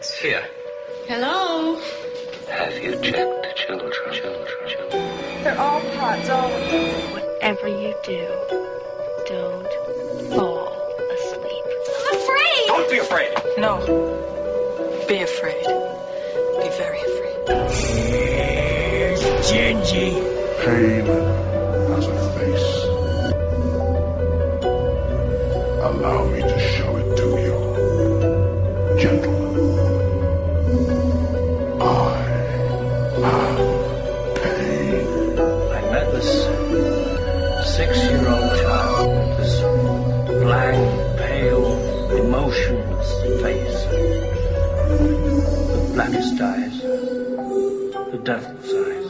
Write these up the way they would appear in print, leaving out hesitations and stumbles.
It's here. Hello? Have you checked the children? They're all pots, all of them. Whatever you do, don't fall asleep. I'm afraid! Don't be afraid! No. Be afraid. Be very afraid. Here's Gingy. Pain has a face. Allow me to show it to you. Gentlemen, I have pain. I met this 6-year-old child with this blank, pale, emotionless face. The blackest eyes. The devil's eyes.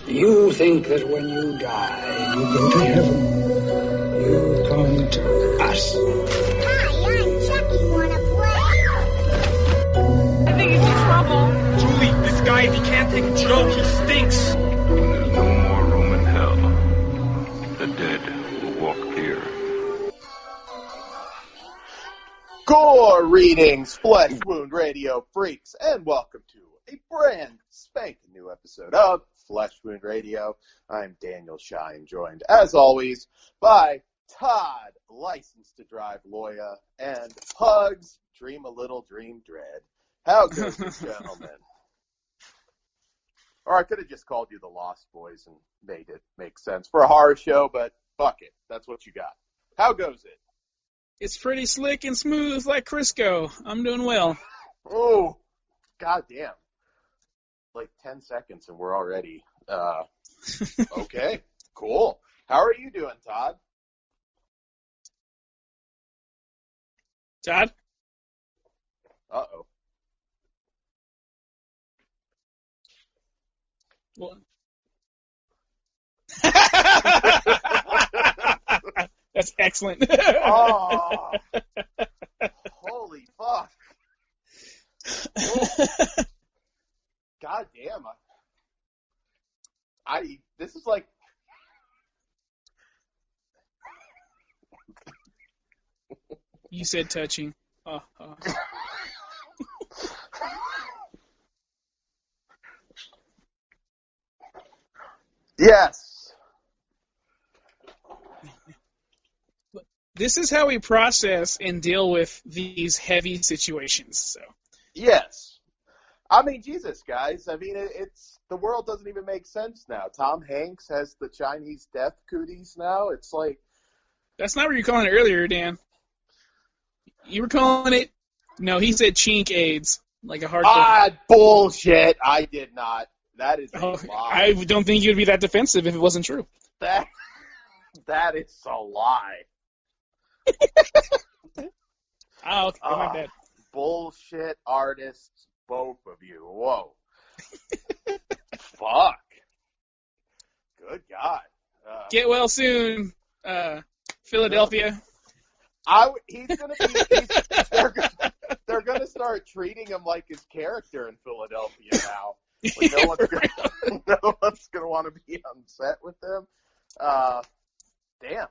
You think that when you die, you go to heaven. You come to us. Hi, I'm Chucky. Wanna play? I think he's in trouble. Julie, this guy, if he can't take a joke, he stinks. When there's no more room in hell, the dead will walk here. Greetings, Flesh Wound Radio freaks, and welcome to a brand spanking new episode of Flesh Wound Radio. I'm Daniel Shine, joined, as always, by Todd, licensed to drive Loya, and Pugs, Dream a Little Dream Dread. How goes it, gentlemen? Or I could have just called you the Lost Boys and made it make sense for a horror show, but fuck it, that's what you got. How goes it? It's pretty slick and smooth like Crisco. I'm doing well. Oh, goddamn. Like 10 seconds and we're already, okay, cool. How are you doing, Todd? Todd? Uh-oh. What? That's excellent. Oh, holy fuck. Oh. God damn. This is like. You said touching. Yes. This is how we process and deal with these heavy situations. So. Yes. I mean, Jesus, guys. I mean, it's the world doesn't even make sense now. Tom Hanks has the Chinese death cooties now. It's like. That's not what you were calling it earlier, Dan. You were calling it. No, he said chink AIDS. Like a hardcore. Bullshit. I did not. That is a lie. I don't think you'd be that defensive if it wasn't true. That is a lie. Okay, my bad. Bullshit artists, both of you. Whoa. Fuck. Good God. Get well soon, Philadelphia. They're gonna start treating him like his character in Philadelphia now. Like no one's gonna want to be on set with him. Damn.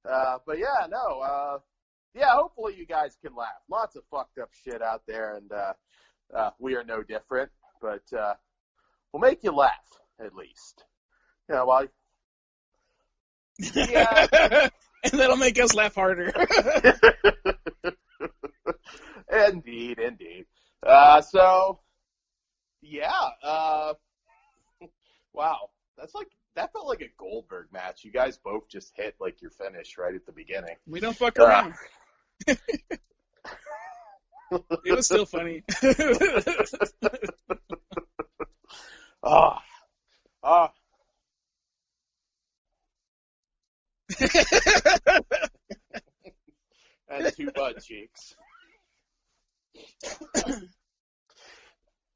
But yeah, no. Yeah, hopefully you guys can laugh. Lots of fucked up shit out there, and we are no different. But we'll make you laugh at least. You know, while. Yeah. And that'll make us laugh harder. Indeed. So, yeah. Wow. That felt like a Goldberg match. You guys both just hit like your finish right at the beginning. We don't fuck around. It was still funny. And 2 butt cheeks.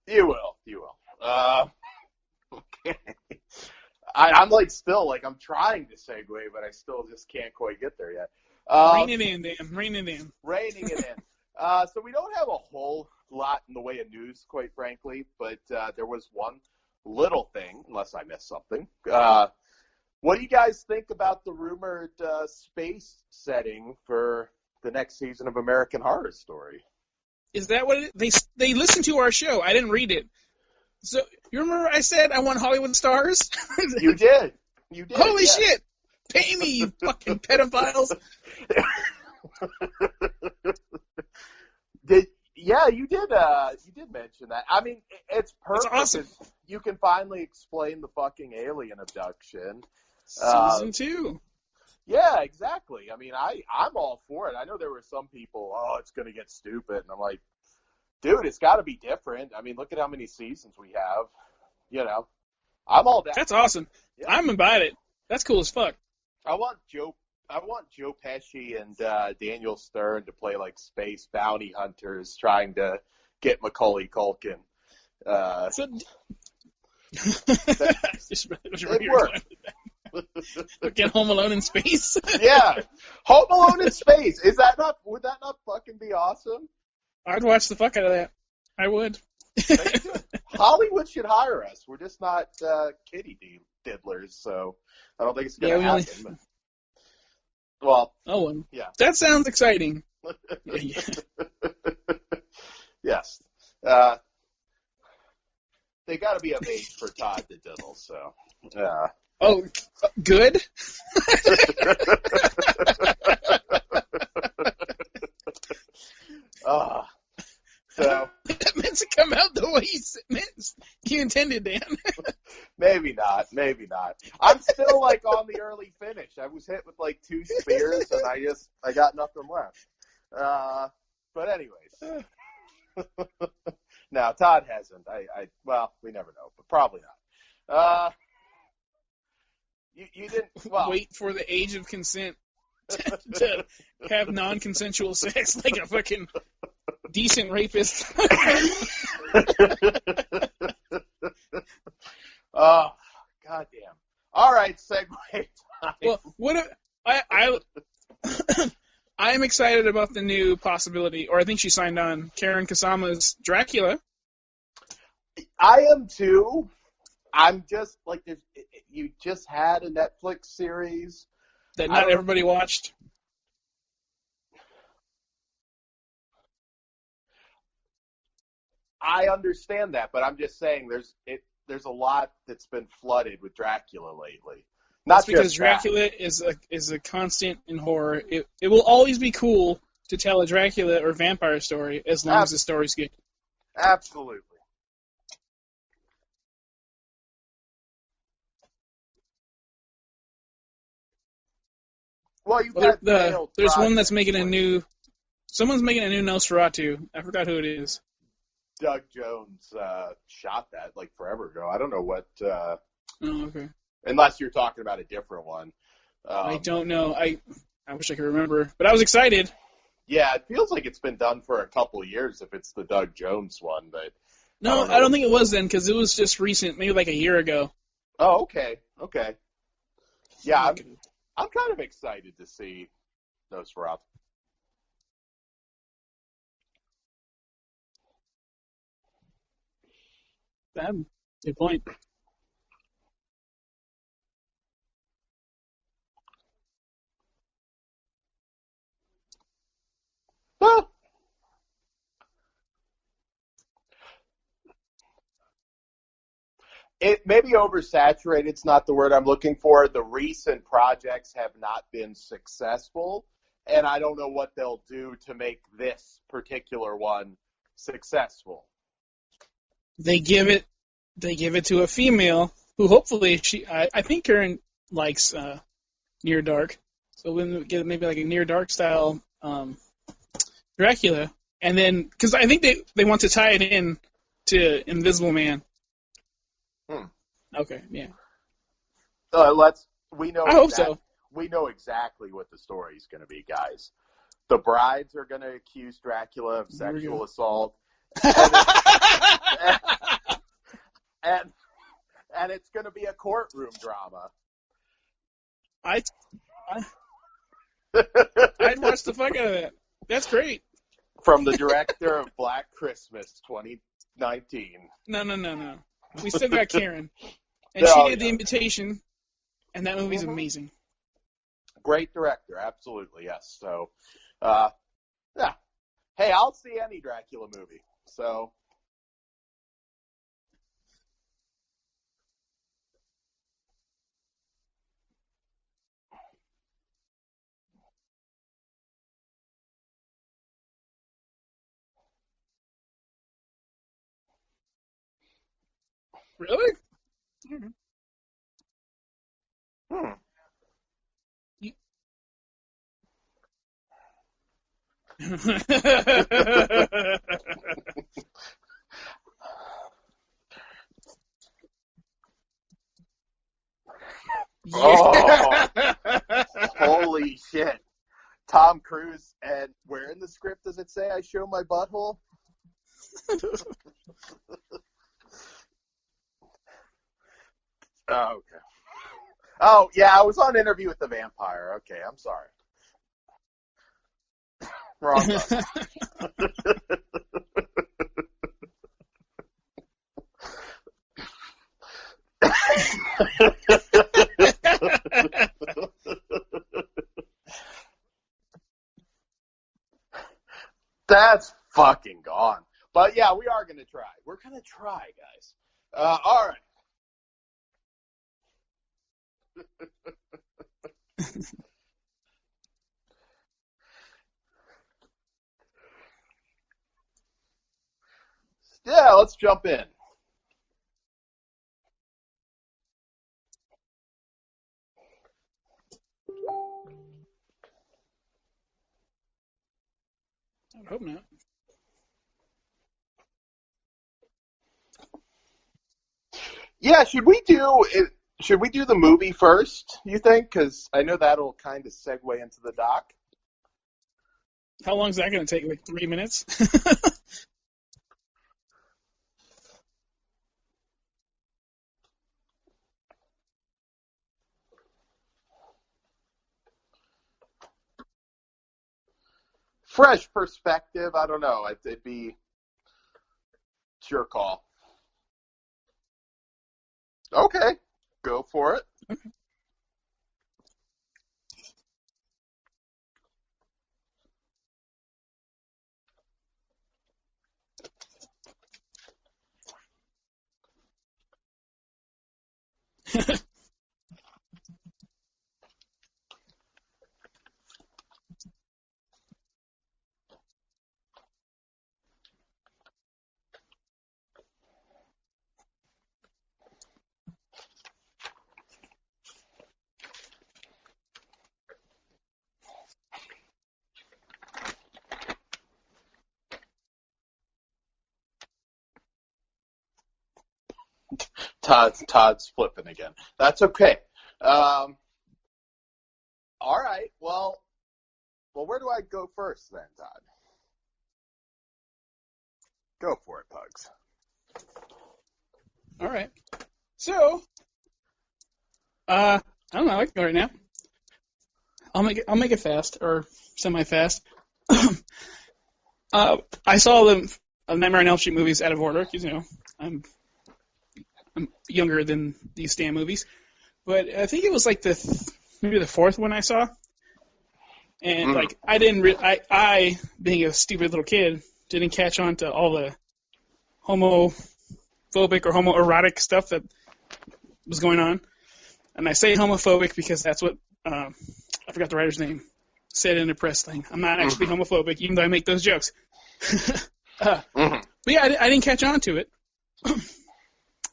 You will. Okay. I'm like still like I'm trying to segue, but I still just can't quite get there yet. Rein it in, Dan. Reining it in. So we don't have a whole lot in the way of news, quite frankly, but there was one little thing, unless I missed something. What do you guys think about the rumored space setting for the next season of American Horror Story? Is that what it is? They listened to our show. I didn't read it. So, you remember I said I want Hollywood stars? You did. You did. Holy shit! Pay me, you fucking pedophiles! You did mention that. I mean, it's perfect. It's awesome. You can finally explain the fucking alien abduction. Season 2. Yeah, exactly. I mean, I'm all for it. I know there were some people, it's going to get stupid. And I'm like, dude, it's got to be different. I mean, look at how many seasons we have. You know, I'm all down. That's awesome. Yeah. I'm about it. That's cool as fuck. I want Joe Pesci and Daniel Stern to play like space bounty hunters trying to get Macaulay Culkin. It worked. Get Home Alone in space. Yeah, Home Alone in space. Would that not fucking be awesome? I'd watch the fuck out of that. I would. Hollywood should hire us. We're just not kitty diddlers, so I don't think it's going to happen. Well, yeah. That sounds exciting. Yes. They got to be of age for Todd to diddle, so. Oh, good? So. That meant to come out the way you intended, Dan. Maybe not. I'm still like on the early finish. I was hit with like 2 spears and I got nothing left. But anyways. No, Todd hasn't. Well, we never know, but probably not. You didn't wait for the age of consent to have non-consensual sex like a fucking decent rapist. Oh, goddamn. All right, segue time. Well, I'm excited about the new possibility, or I think she signed on, Karen Kusama's Dracula. I am too. I'm just like, you just had a Netflix series that not everybody watched. I understand that, but I'm just saying there's a lot that's been flooded with Dracula lately. That's because Dracula is a constant in horror. It will always be cool to tell a Dracula or vampire story as long as the story's good. Absolutely. Well, there's one that's making someone's making a new Nosferatu. I forgot who it is. Doug Jones shot that like forever ago. I don't know what. Oh, okay. Unless you're talking about a different one. I don't know. I wish I could remember, but I was excited. Yeah, it feels like it's been done for a couple of years if it's the Doug Jones one, but. No, I don't think it was then because it was just recent, maybe like a year ago. Oh, okay. Yeah, I'm kind of excited to see Nosferatu. Good point. Well, it may be oversaturated. It's not the word I'm looking for. The recent projects have not been successful, and I don't know what they'll do to make this particular one successful. They give it to a female who hopefully I think Karen likes Near Dark, so we'll get maybe like a Near Dark style Dracula, and then because I think they want to tie it in to Invisible Man. Okay, yeah. We know. I hope so. We know exactly what the story's going to be, guys. The brides are going to accuse Dracula of sexual assault. And it's going to be a courtroom drama. I'd watch the fuck out of that. That's great. From the director of Black Christmas 2019. No. We still got Karen. And she did The Invitation, and that movie's amazing. Great director, absolutely, yes. So, yeah. Hey, I'll see any Dracula movie. So. Really? Hmm. Oh, holy shit. Tom Cruise, and where in the script does it say I show my butthole? Oh, okay. Oh, yeah, I was on Interview with the Vampire. Okay, I'm sorry. Wrong button. That's fucking gone. But yeah, we are going to try. We're going to try, guys. All right. Yeah, let's jump in. I hope not. Yeah, should we do the movie first, you think? Because I know that'll kind of segue into the doc. How long is that going to take? Like 3 minutes? Fresh perspective, I don't know. It'd be it's your call. Okay, go for it. Todd's flipping again. That's okay. All right. Well, where do I go first then, Todd? Go for it, Pugs. All right. So, I don't know. I can go right now. I'll make it fast or semi-fast. I saw the Nightmare on Elm Street movies out of order because I'm younger than these damn movies, but I think it was like maybe the fourth one I saw, and like I didn't I being a stupid little kid didn't catch on to all the homophobic or homoerotic stuff that was going on, and I say homophobic because that's what I forgot the writer's name said in a press thing. I'm not actually homophobic, even though I make those jokes. But yeah, I didn't catch on to it.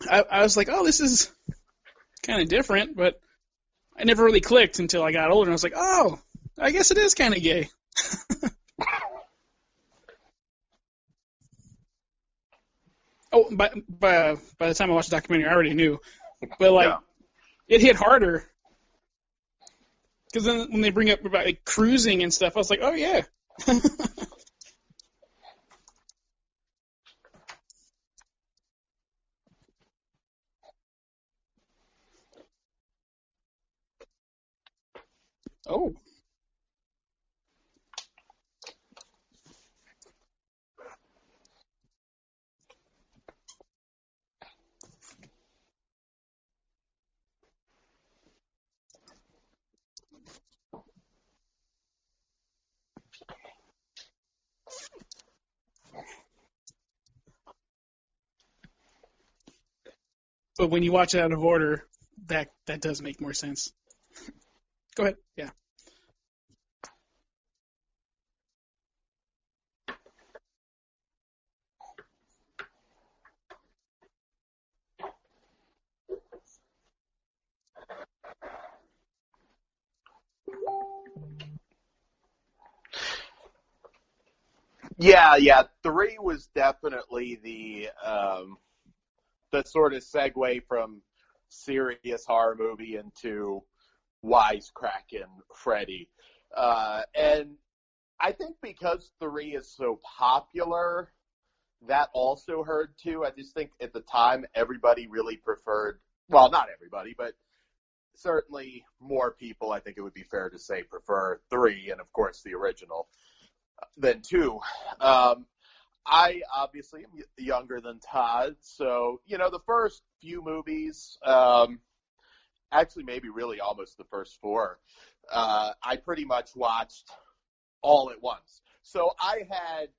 I was like, oh, this is kind of different, but I never really clicked until I got older, and I was like, oh, I guess it is kind of gay. Oh, by the time I watched the documentary, I already knew. But, like, It hit harder. Because then when they bring up about like, cruising and stuff, I was like, oh, yeah. Oh. But when you watch it out of order, that does make more sense. Go ahead. Yeah. Yeah. 3 was definitely the sort of segue from serious horror movie into wisecracking Freddy. And I think because 3 is so popular, that also hurt too. I just think at the time everybody really preferred, well, not everybody, but certainly more people, I think it would be fair to say, prefer 3 and of course the original than 2. I obviously am younger than Todd, so, the first few movies, actually maybe really almost the first 4, I pretty much watched all at once. So I had,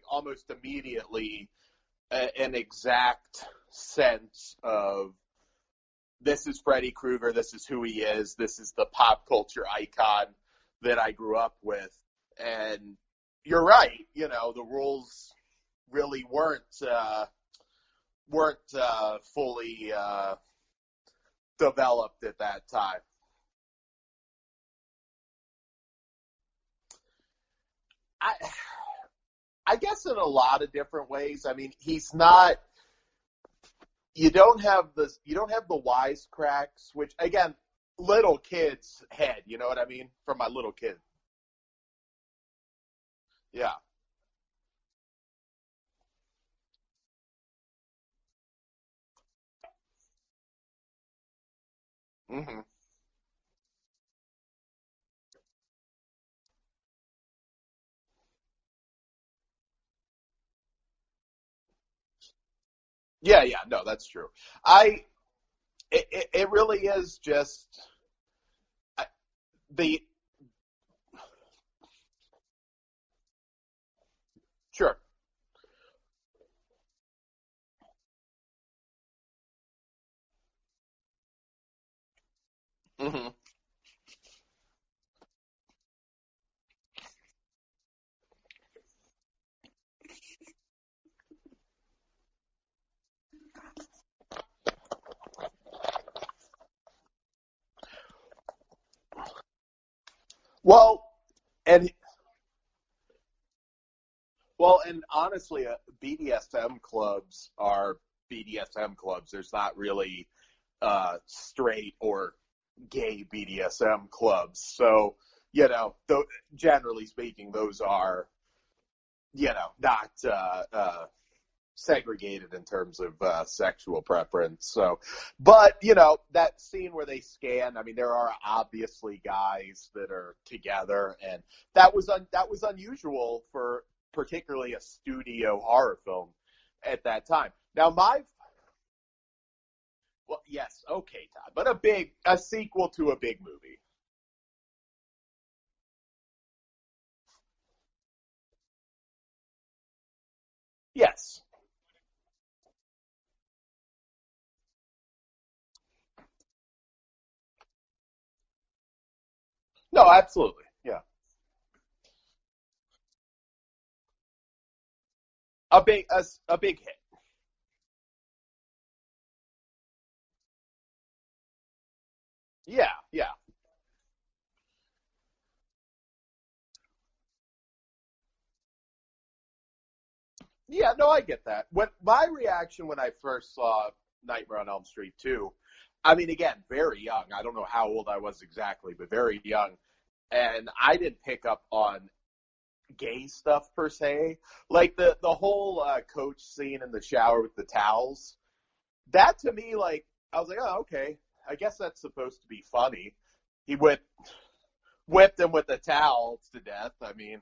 almost immediately an exact sense of, this is Freddy Krueger, this is who he is, this is the pop culture icon that I grew up with. And you're right, the rules really weren't fully developed at that time. I guess in a lot of different ways. I mean, he's not. You don't have the wisecracks, which again, little kids head. You know what I mean? From my little kid. Yeah. Hmm. Yeah. No, that's true. It really is just the sure. Hmm. Well, and and honestly, BDSM clubs are BDSM clubs. There's not really straight or gay BDSM clubs. So, generally speaking, those are, not segregated in terms of sexual preference. So, but, that scene where they scan, I mean, there are obviously guys that are together, and that was unusual for particularly a studio horror film at that time. Now, well, yes, okay, Todd, but a sequel to a big movie. Yes. No, absolutely. Yeah. A big hit. Yeah. Yeah, no, I get that. When my reaction when I first saw Nightmare on Elm Street 2, I mean, again, very young. I don't know how old I was exactly, but very young. And I didn't pick up on gay stuff per se. Like the whole coach scene in the shower with the towels. That to me, I was like, oh, okay. I guess that's supposed to be funny. He whipped him with the towels to death. I mean,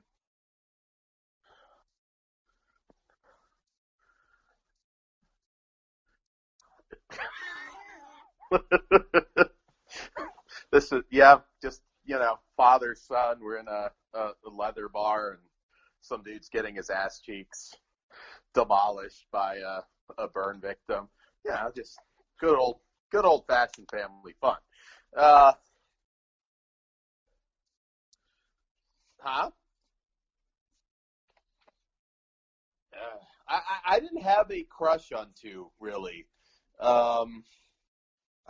this is just father son. We're in a leather bar, and some dude's getting his ass cheeks demolished by a burn victim. Yeah, just good old fashioned family fun. Huh? I didn't have a crush on 2, really. I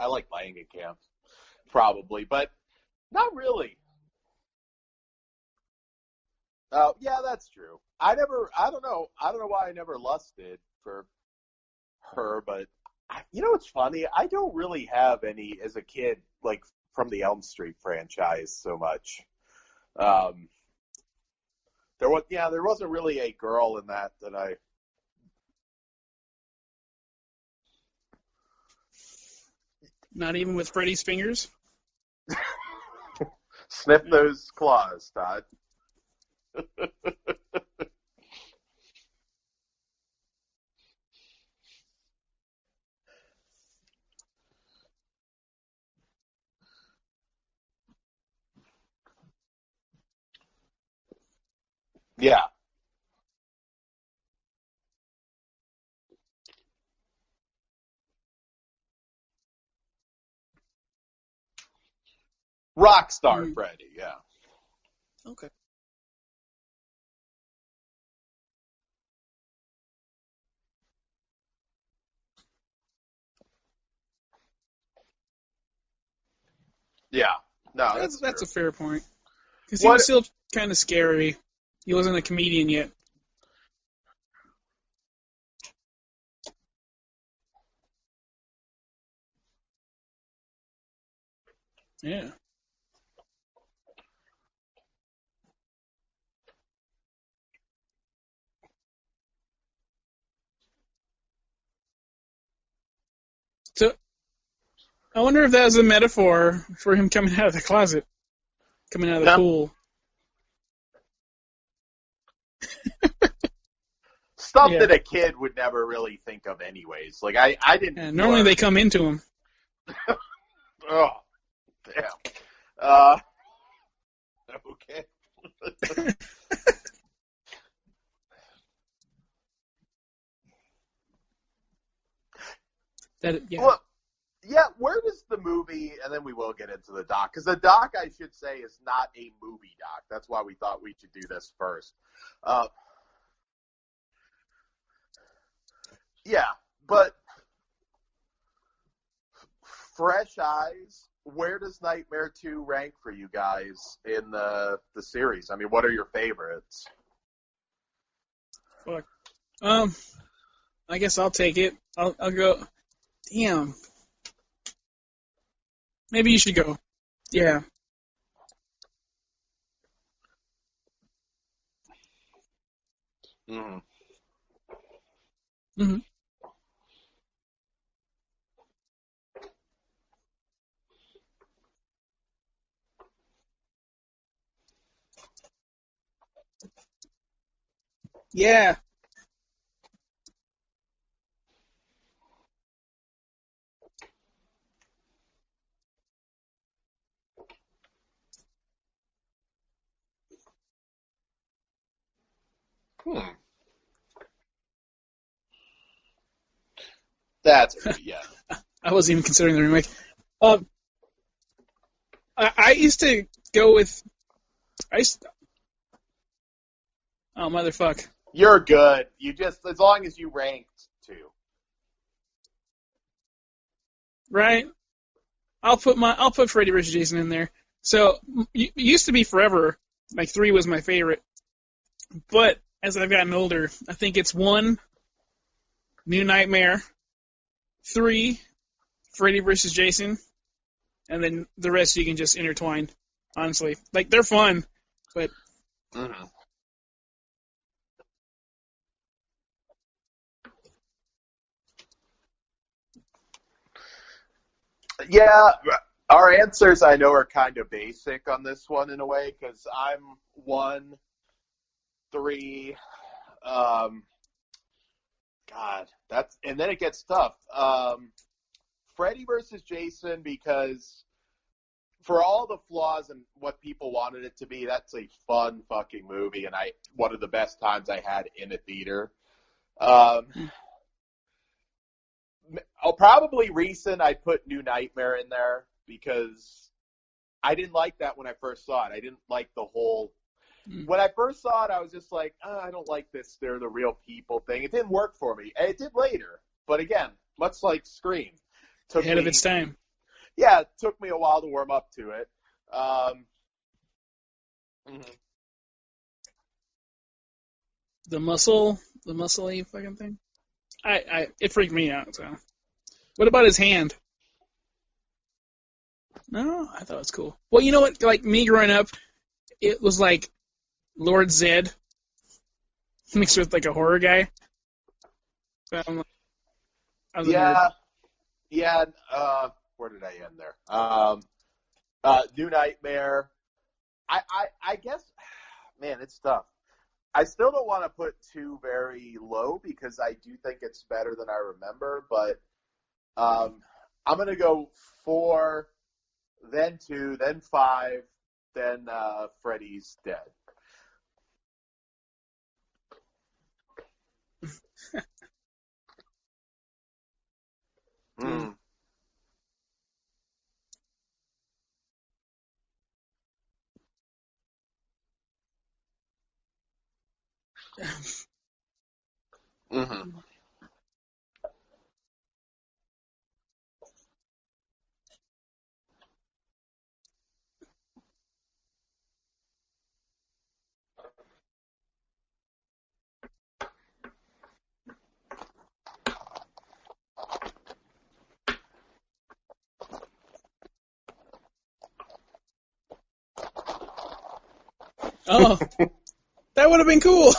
like Langenkamp, probably, but not really. Yeah, that's true. I don't know why I never lusted for her, but you know what's funny? I don't really have any, as a kid, like, from the Elm Street franchise so much. There wasn't really a girl in that I... Not even with Freddy's fingers? Sniff those claws, Todd. Yeah. Rockstar Freddy, yeah. Okay. Yeah. No, that's a fair point. Because he was still kind of scary. He wasn't a comedian yet. Yeah. So, I wonder if that was a metaphor for him coming out of the closet, coming out of the pool. Stuff that a kid would never really think of anyways. Like, I didn't... Yeah, normally they come into him. Oh, damn. Okay. Well, yeah, where does the movie, and then we will get into the doc, because the doc, I should say, is not a movie doc. That's why we thought we should do this first. Yeah, but fresh eyes, where does Nightmare 2 rank for you guys in the series? I mean, what are your favorites? Fuck. I guess I'll take it. I'll go. Damn. Maybe you should go. Yeah. Mm-hmm. Mm-hmm. Yeah. That's yeah. I wasn't even considering the remake. I used to go with. Oh, motherfuck. You're good. You just, as long as you ranked 2. Right? I'll put Freddy vs. Jason in there. So, it used to be forever. Like, 3 was my favorite. But, as I've gotten older, I think it's 1, New Nightmare, 3, Freddy vs. Jason, and then the rest you can just intertwine, honestly. Like, they're fun, but... Mm-hmm. Yeah, our answers, I know, are kind of basic on this one in a way, because I'm 1, 3, God, and then it gets tough. Freddy vs. Jason, because for all the flaws and what people wanted it to be, that's a fun fucking movie, and one of the best times I had in a theater. Probably recent. I put New Nightmare in there because I didn't like that when I first saw it. I didn't like the whole. When I first saw it, I was just like, I don't like this. They're the real people thing. It didn't work for me. And it did later. But again, much like Scream. Ahead of its time. Yeah, it took me a while to warm up to it. The muscle-y fucking thing. It freaked me out. So, what about his hand? No, I thought it was cool. Well, you know what? Like me growing up, it was like Lord Zed mixed with like a horror guy. So yeah. Where did I end there? New Nightmare. I guess, man, it's tough. I still don't want to put 2 very low because I do think it's better than I remember, but I'm going to go 4, then 2, then 5, then Freddy's Dead. Oh, that would have been cool.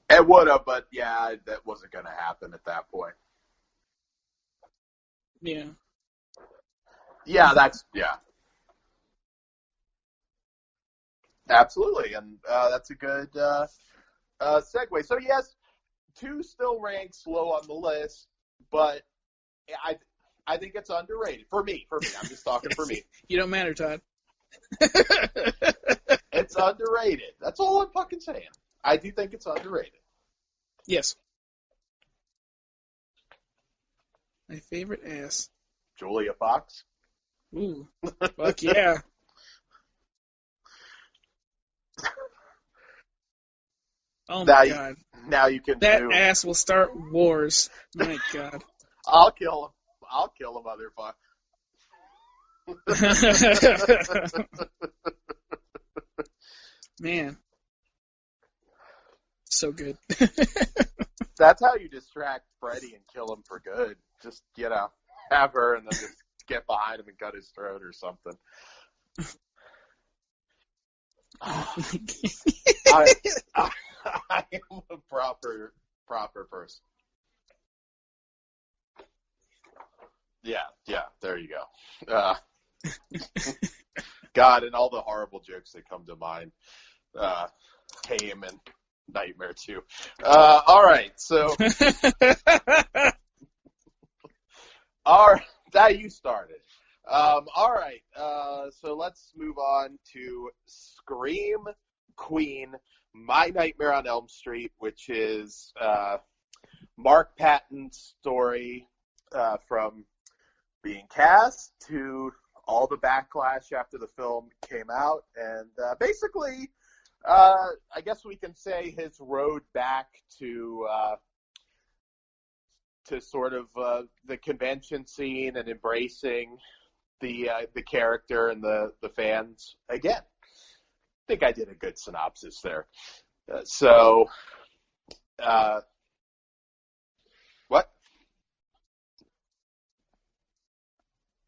It would have, but yeah, that wasn't going to happen at that point. Yeah. Yeah, absolutely, and that's a good segue. So yes, 2 still ranks low on the list, but I think it's underrated for me. I'm just talking for me. You don't matter, Todd. It's underrated. That's all I'm fucking saying. I do think it's underrated. Yes. My favorite ass. Julia Fox. Ooh. Fuck yeah. Oh my God. Now you can That ass will start wars. My God. I'll kill him, motherfucker. Man. So good. That's how you distract Freddy and kill him for good. Just, have her and then just get behind him and cut his throat or something. I am a proper person. Yeah, there you go. God, and all the horrible jokes that come to mind came in Nightmare 2. All right, so... all right, that you started. All right, so let's move on to Scream Queen, My Nightmare on Elm Street, which is Mark Patton's story from being cast to all the backlash after the film came out, and basically, I guess we can say his road back to sort of the convention scene and embracing the character and the fans again. I think I did a good synopsis there. What?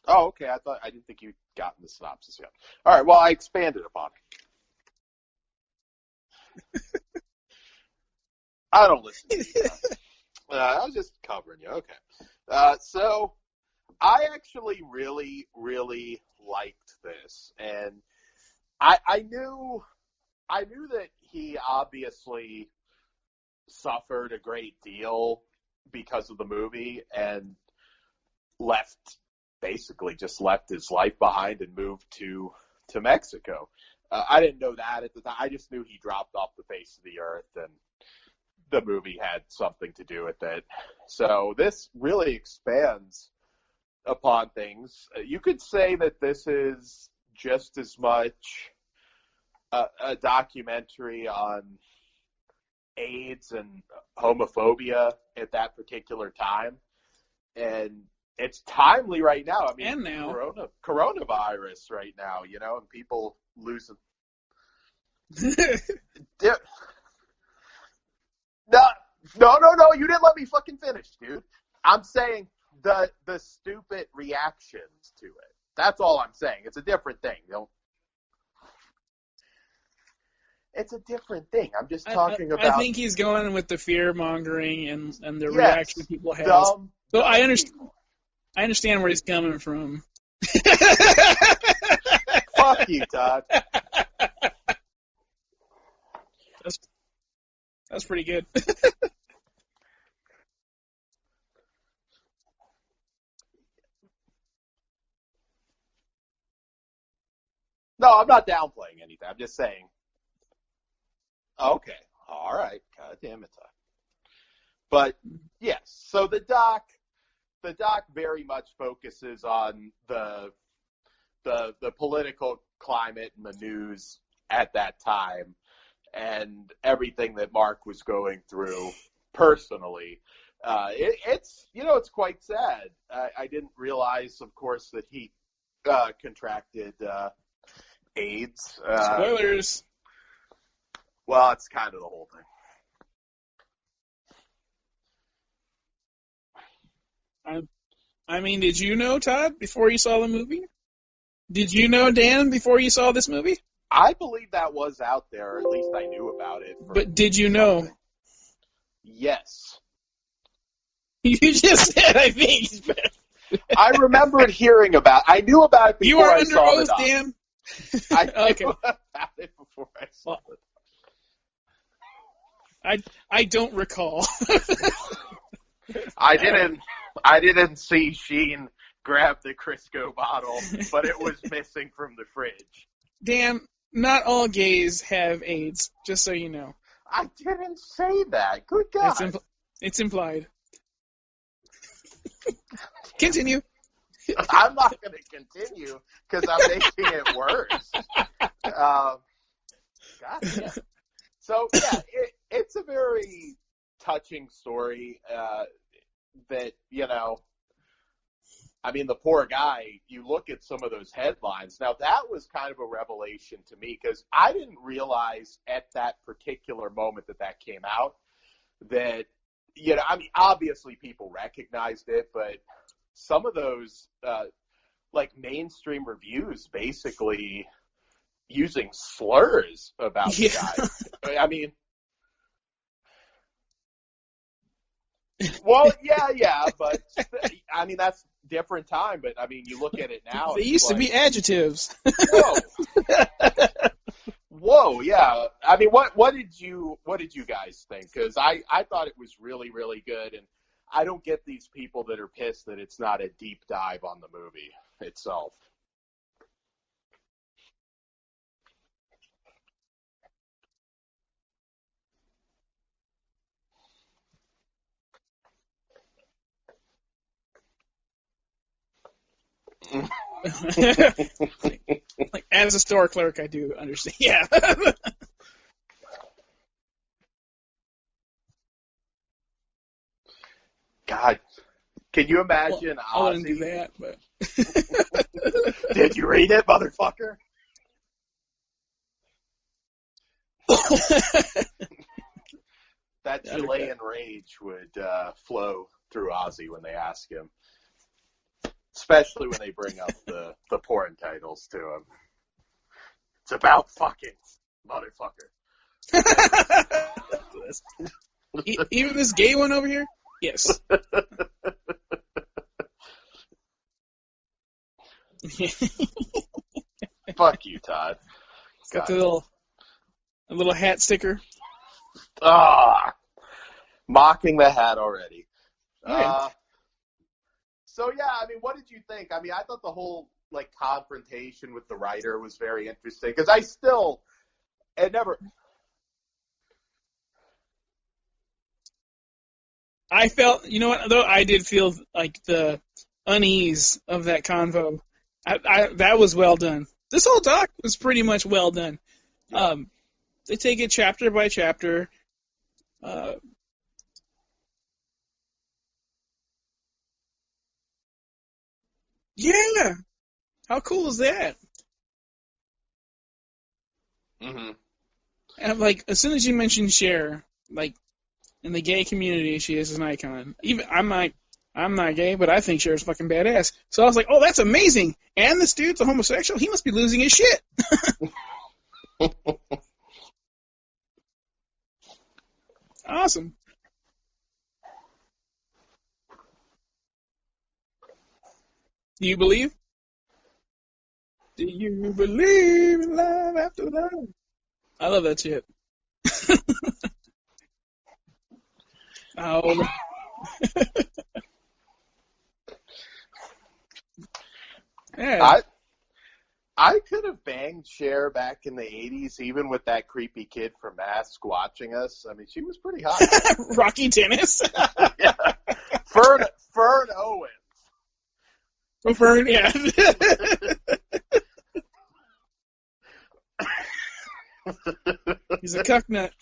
Oh, okay. I didn't think you'd gotten the synopsis yet. All right. Well, I expanded upon it. I don't listen to you. I was just covering you. Okay. So I actually really, really liked this, and I knew that he obviously suffered a great deal because of the movie and basically just left his life behind and moved to Mexico. I didn't know that at the time. I just knew he dropped off the face of the earth and the movie had something to do with it. So this really expands upon things. You could say that this is just as much a documentary on AIDS and homophobia at that particular time. And it's timely right now. I mean, and now. Coronavirus right now, you know, and people losing. No, you didn't let me fucking finish, dude. I'm saying the stupid reactions to it. That's all I'm saying. It's a different thing. It's a different thing. I'm just talking about. I think he's going with the fear mongering and the reaction people have. So I understand where he's coming from. Fuck you, Todd. That's pretty good. No, I'm not downplaying anything. I'm just saying. Okay. All right. God damn it, Todd. But yes, so the doc very much focuses on the political climate and the news at that time and everything that Mark was going through personally. It's quite sad. I didn't realize, of course, that he contracted AIDS. Spoilers. Well, it's kind of the whole thing. I mean, did you know, Todd, before you saw the movie? Did you know, Dan, before you saw this movie? I believe that was out there, or at least I knew about it. But did you know? Yes. You just said, I think. I remembered hearing about it. I knew about it before I saw it. You are under oath, Dan. I knew about it before I saw it. I don't recall. I didn't see Sheen grab the Crisco bottle, but it was missing from the fridge. Dan, not all gays have AIDS, just so you know. I didn't say that. Good God. It's implied. Continue. I'm not going to continue because I'm making it worse. God damn. So, yeah, it's a very touching story that, you know, I mean, the poor guy, you look at some of those headlines. Now, that was kind of a revelation to me because I didn't realize at that particular moment that came out that, you know, I mean, obviously people recognized it, but some of those, like, mainstream reviews basically using slurs about the guy. I mean, well, yeah, but I mean, that's different time, but I mean, you look at it now. They used to be adjectives. Whoa, yeah. I mean, what did you guys think? Because I thought it was really, really good, and I don't get these people that are pissed that it's not a deep dive on the movie itself. Like, as a store clerk, I do understand. Yeah. God, can you imagine? I wouldn't do that, but did you read it, motherfucker? That Chilean rage would flow through Ozzy when they ask him. Especially when they bring up the porn titles to him. It's about fucking, motherfucker. Even this gay one over here? Yes. Fuck you, Todd. Got the little hat sticker. Mocking the hat already. Right. So, yeah, I mean, what did you think? I mean, I thought the whole, like, confrontation with the writer was very interesting. Because I felt, you know what, though, I did feel like the unease of that convo. That was well done. This whole doc was pretty much well done. They take it chapter by chapter. Yeah! How cool is that? Mm-hmm. And, like, as soon as you mentioned Cher, like, in the gay community, she is an icon. Even I'm not gay, but I think Cher's fucking badass. So I was like, oh, that's amazing. And this dude's a homosexual? He must be losing his shit. Awesome. Do you believe? Do you believe in love after love? I love that shit. Oh. Yeah. I could have banged Cher back in the 80s, even with that creepy kid from Mask watching us. I mean, she was pretty hot. Rocky Dennis. Yeah. Fern Owens. Oh, Fern, yeah. He's a cuck nut.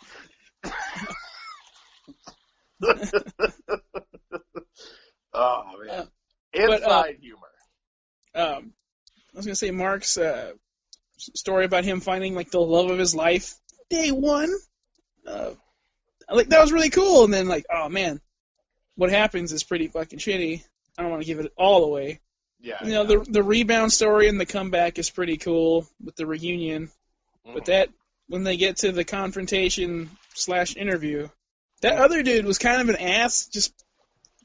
Oh, man. Inside humor. I was going to say Mark's story about him finding, like, the love of his life day one. Like, that was really cool. And then, like, oh, man, what happens is pretty fucking shitty. I don't want to give it all away. Yeah. You know, the rebound story and the comeback is pretty cool with the reunion. But that, when they get to the confrontation/interview, that other dude was kind of an ass, just,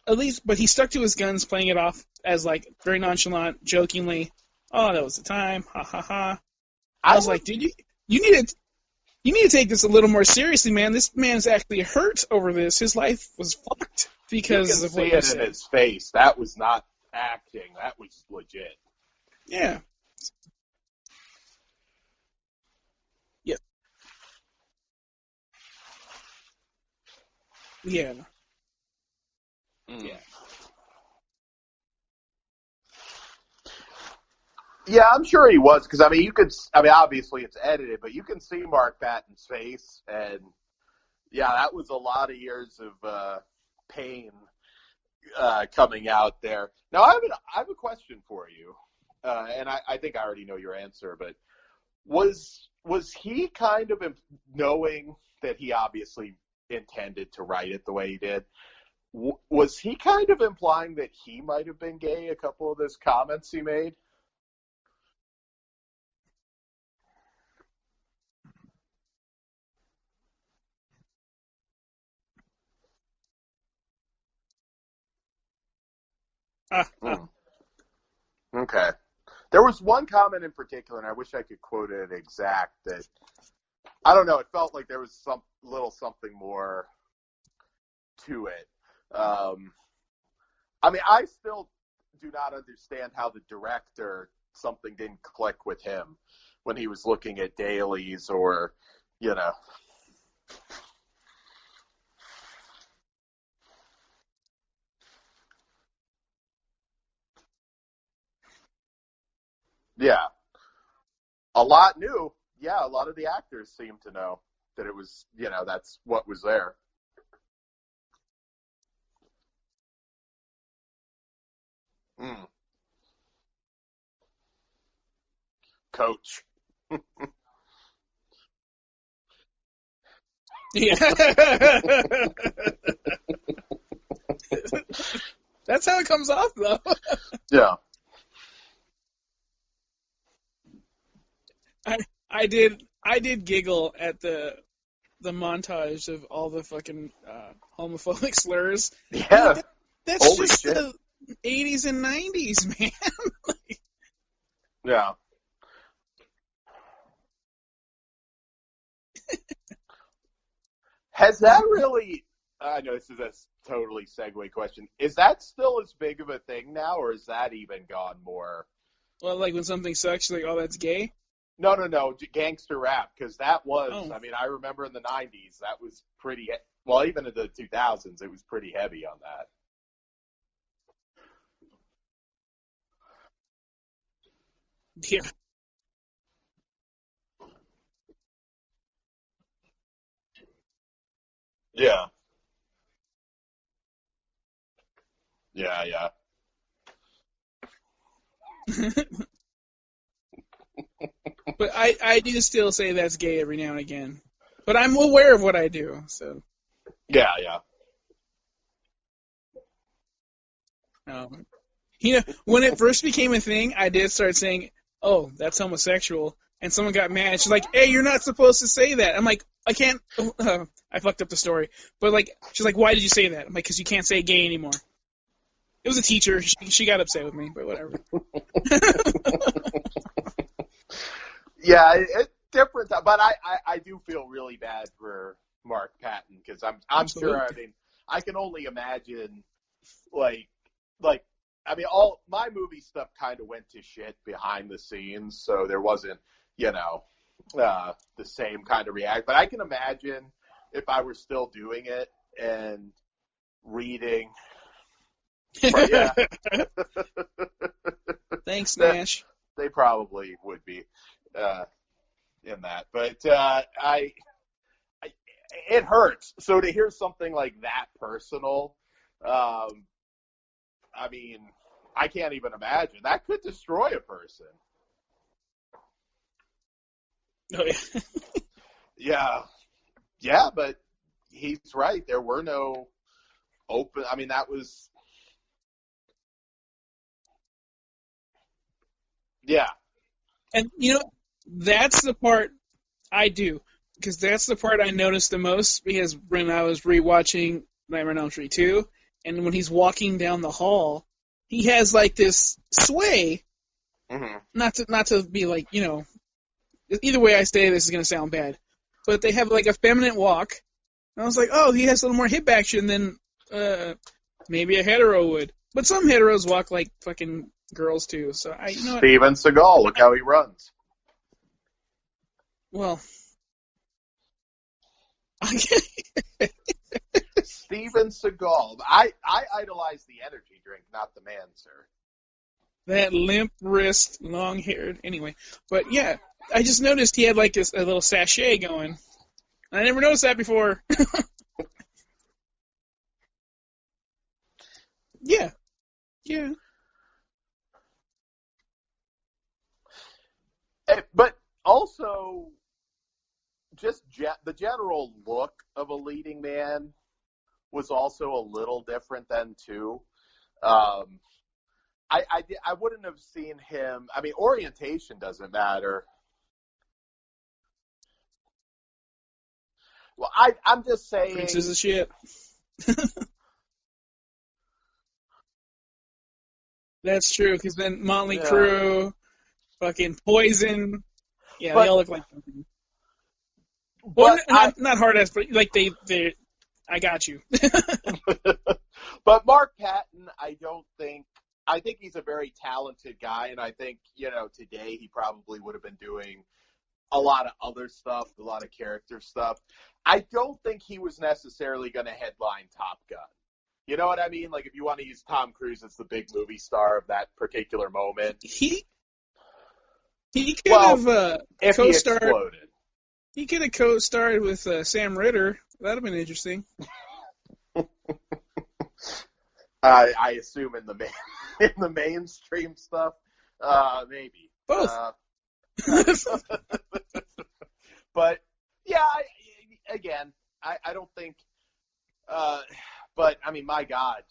at least, but he stuck to his guns, playing it off as, like, very nonchalant, jokingly. Oh, that was the time. Ha ha ha. I was like, dude, you need to take this a little more seriously, man. This man's actually hurt over this. His life was fucked because of what he said. You can see it in his face. That was not acting. That was legit. Yeah. Yep. Yeah. Yeah. Yeah, I'm sure he was, because, obviously it's edited, but you can see Mark Patton's face, and, yeah, that was a lot of years of pain coming out there. Now, I have a question for you, and I think I already know your answer, but was he kind of knowing that he obviously intended to write it the way he did, was he kind of implying that he might have been gay, a couple of those comments he made? Okay. There was one comment in particular, and I wish I could quote it exact, that, I don't know, it felt like there was some little something more to it. I still do not understand how the director, something didn't click with him when he was looking at dailies or, you know. Yeah. A lot knew. Yeah, a lot of the actors seemed to know that it was, that's what was there. Coach. Yeah. That's how it comes off, though. Yeah. I did giggle at the montage of all the fucking homophobic slurs. Yeah. That's Holy just shit. the 80s and 90s, man. Yeah. Has that really, I know this is a totally segue question, is that still as big of a thing now, or has that even gone more? Well, like when something sucks, you're like, oh, that's gay? No, gangster rap, because that was, Oh. I mean, I remember in the 90s, that was pretty, well, even in the 2000s, it was pretty heavy on that. Yeah. Yeah. Yeah. But I do still say that's gay every now and again. But I'm aware of what I do, so. Yeah. When it first became a thing, I did start saying, "Oh, that's homosexual," and someone got mad. She's like, "Hey, you're not supposed to say that." I'm like, "I can't." I fucked up the story, but like, she's like, "Why did you say that?" I'm like, "Because you can't say gay anymore." It was a teacher. She got upset with me, but whatever. Yeah, it's different, but I do feel really bad for Mark Patton, because I'm sure, I mean, I can only imagine, like, I mean, all my movie stuff kind of went to shit behind the scenes, so there wasn't, the same kind of react. But I can imagine if I were still doing it and reading. But, yeah. Thanks, Nash. They probably would be in that, but it hurts. So to hear something like that personal, I mean, I can't even imagine. That could destroy a person. Oh, yeah. Yeah, but he's right. There were no open. I mean, that was. Yeah. And, that's the part I do, because that's the part I noticed the most, because when I was rewatching Nightmare on Elm Street 2, and when he's walking down the hall, he has, like, this sway, not to be, like, either way I say this is going to sound bad, but they have, like, a feminine walk, and I was like, oh, he has a little more hip action than maybe a hetero would. But some heteros walk like fucking girls, too, so Steven Seagal, look how he runs. Well, Steven Seagal. I idolize the energy drink, not the man, sir. That limp wrist, long-haired. Anyway, but yeah, I just noticed he had like a little sachet going. I never noticed that before. Yeah. But also, just the general look of a leading man was also a little different then too. I wouldn't have seen him. I mean, orientation doesn't matter. Well, I'm just saying. Princes of shit. That's true, because then Motley Crue, fucking Poison, they all look like something. Well, not hard ass, but like they I got you. But Mark Patton, I think he's a very talented guy, and I think, today he probably would have been doing a lot of other stuff, a lot of character stuff. I don't think he was necessarily going to headline Top Gun. You know what I mean? Like, if you want to use Tom Cruise as the big movie star of that particular moment. He could have if co-starred. He exploded. He could have co-starred with Sam Ritter. That would have been interesting. I assume in the mainstream stuff, maybe. Both. But yeah, I don't think. But I mean, my God,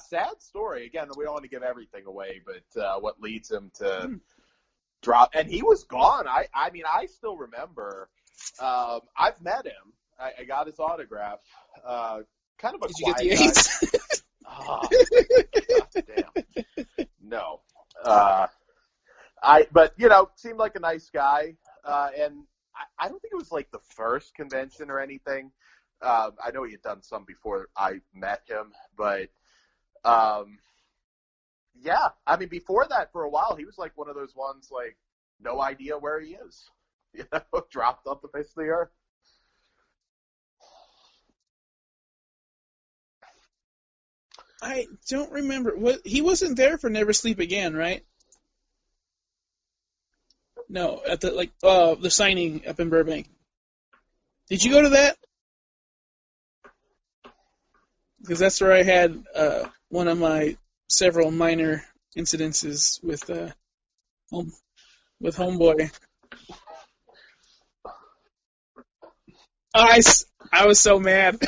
sad story. Again, we don't want to give everything away, but what leads him to drop? And he was gone. I mean, I still remember. I've met him. I got his autograph. Kind of a Did you quiet get the AIDS? God damn. No. But seemed like a nice guy. And I don't think it was like the first convention or anything. I know he had done some before I met him, but I mean, before that, for a while, he was like one of those ones, like, no idea where he is. You know, dropped off the face of the earth. I don't remember. He wasn't there for Never Sleep Again, right? No, at the signing up in Burbank. Did you go to that? Because that's where I had one of my several minor incidences with Homeboy. I was so mad.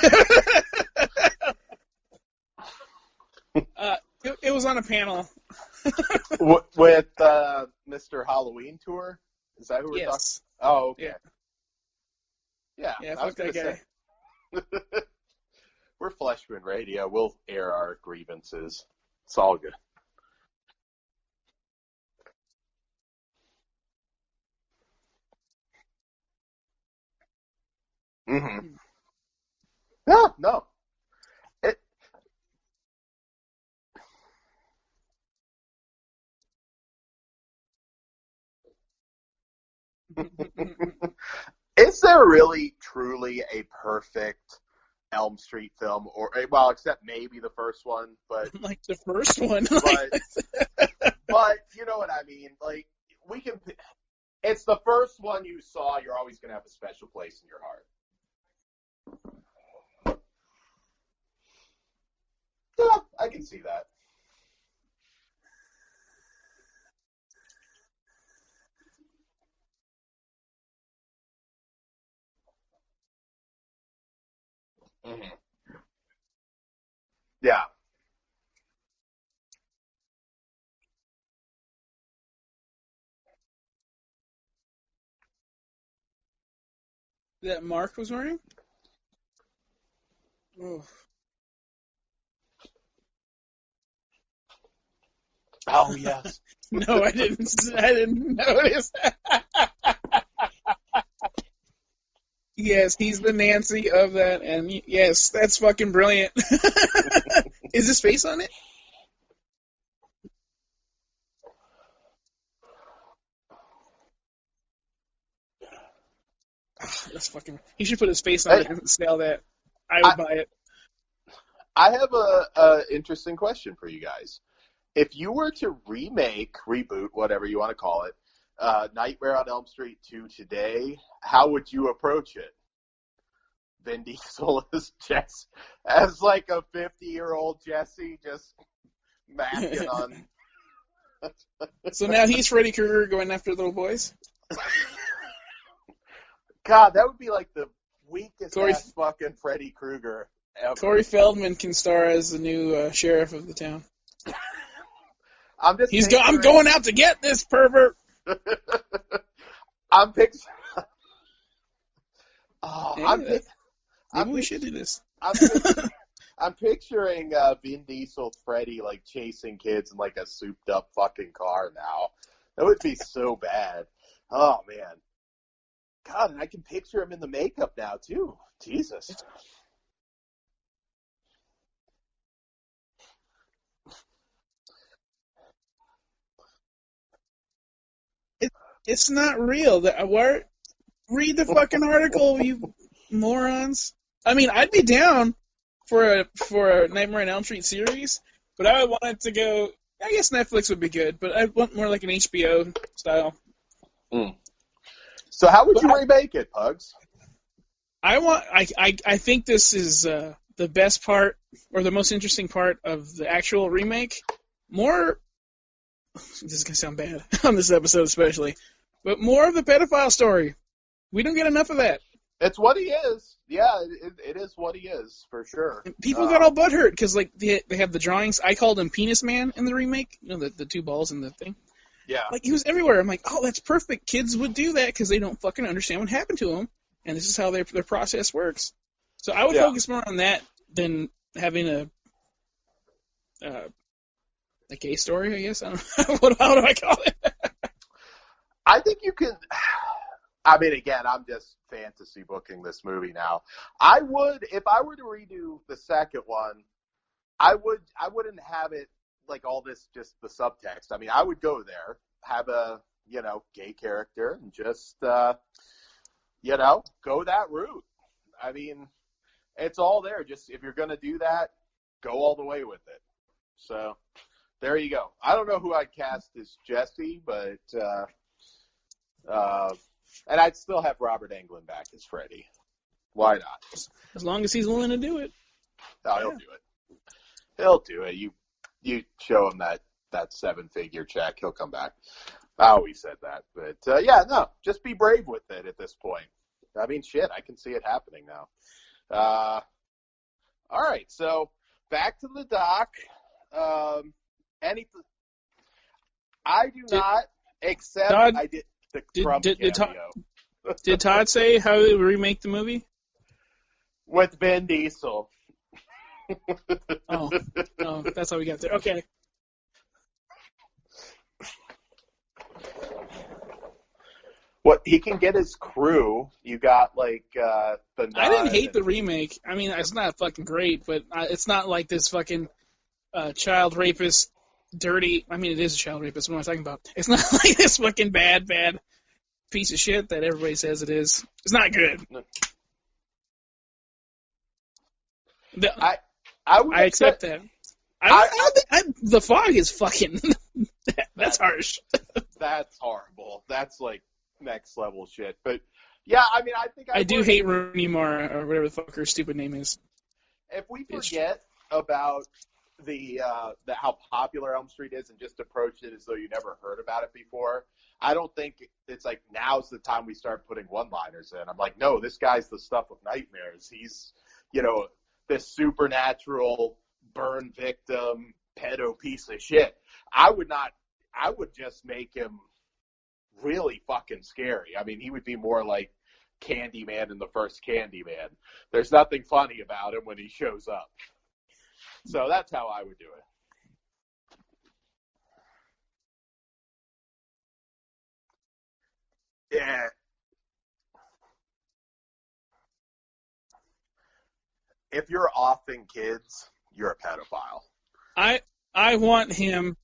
It was on a panel. With Mr. Halloween Tour? Is that who we're talking? Oh, okay. Yeah, fuck that guy. We're Fleshman Radio. We'll air our grievances. It's all good. Mm-hmm. No. Is there really, truly a perfect Elm Street film? Or, well, except maybe the first one, but... Like the first one. But you know what I mean? Like, we can... It's the first one you saw, you're always going to have a special place in your heart. Yeah, I can see that. Mm-hmm. Yeah. That Mark was wearing? Oh, yes. No, I didn't notice. Yes, he's the Nancy of that, and yes, that's fucking brilliant. Is his face on it? Oh, that's fucking... He should put his face on it and sell that. I would buy it. I have a interesting question for you guys. If you were to reboot, whatever you want to call it, Nightmare on Elm Street 2 today, how would you approach it? Vin Diesel as like a 50-year-old Jesse, just macking on. So now he's Freddy Krueger going after little boys? God, that would be like the weakest ass fucking Freddy Krueger ever. Corey Feldman can star as the new sheriff of the town. I'm going out to get this pervert. I'm picturing. Maybe we should do this. I'm picturing Vin Diesel Freddy like chasing kids in like a souped up fucking car now. That would be so bad. Oh man. God, and I can picture him in the makeup now too. Jesus. It's not real. Read the fucking article, you morons. I mean, I'd be down for a Nightmare on Elm Street series, but I would want it to go. I guess Netflix would be good, but I'd want more like an HBO style. So how would you remake it, Pugs? I think this is the best part, or the most interesting part of the actual remake. This is going to sound bad on this episode especially, but more of the pedophile story. We don't get enough of that. It's what he is. Yeah, it is what he is, for sure. And people got all butthurt because like they have the drawings. I called him Penis Man in the remake. You know, the two balls in the thing. Yeah. Like, he was everywhere. I'm like, oh, that's perfect. Kids would do that because they don't fucking understand what happened to them, and this is how their process works. So I would focus more on that than having a gay story, I guess. I don't know. How do I call it? I think you can... I mean, again, I'm just fantasy booking this movie now. I would, if I were to redo the second one, I wouldn't have it like all this, just the subtext. I mean, I would go there, have a gay character and just, go that route. I mean, it's all there. Just if you're going to do that, go all the way with it. So there you go. I don't know who I'd cast as Jesse, but and I'd still have Robert Englund back as Freddy. Why not? As long as he's willing to do it. No, he'll do it. He'll do it. You show him that 7-figure check, he'll come back. I always said that, but just be brave with it at this point. I mean, shit, I can see it happening now. All right, so back to the doc. Anything? I do not, except Todd, I did the Trump cameo. Did Todd say how he would remake the movie? With Vin Diesel. Oh, that's how we got there. Okay. What he can get his crew. You got the. I didn't hate the remake. I mean, it's not fucking great, but it's not like this fucking child rapist, dirty. I mean, it is a child rapist. What am I talking about? It's not like this fucking bad piece of shit that everybody says it is. It's not good. I accept that. The Fog is fucking. That's harsh. That's horrible. That's like next level shit. But yeah, I mean, I think I do hate Rooney Mara or whatever the fuck her stupid name is. If we forget about the how popular Elm Street is and just approach it as though you never heard about it before, I don't think it's like now's the time we start putting one-liners in. I'm like, no, this guy's the stuff of nightmares. He's this supernatural burn victim pedo piece of shit. I would just make him really fucking scary. I mean, he would be more like Candyman in the first Candyman. There's nothing funny about him when he shows up. So that's how I would do it. Yeah. If you're offing kids, you're a pedophile. I want him.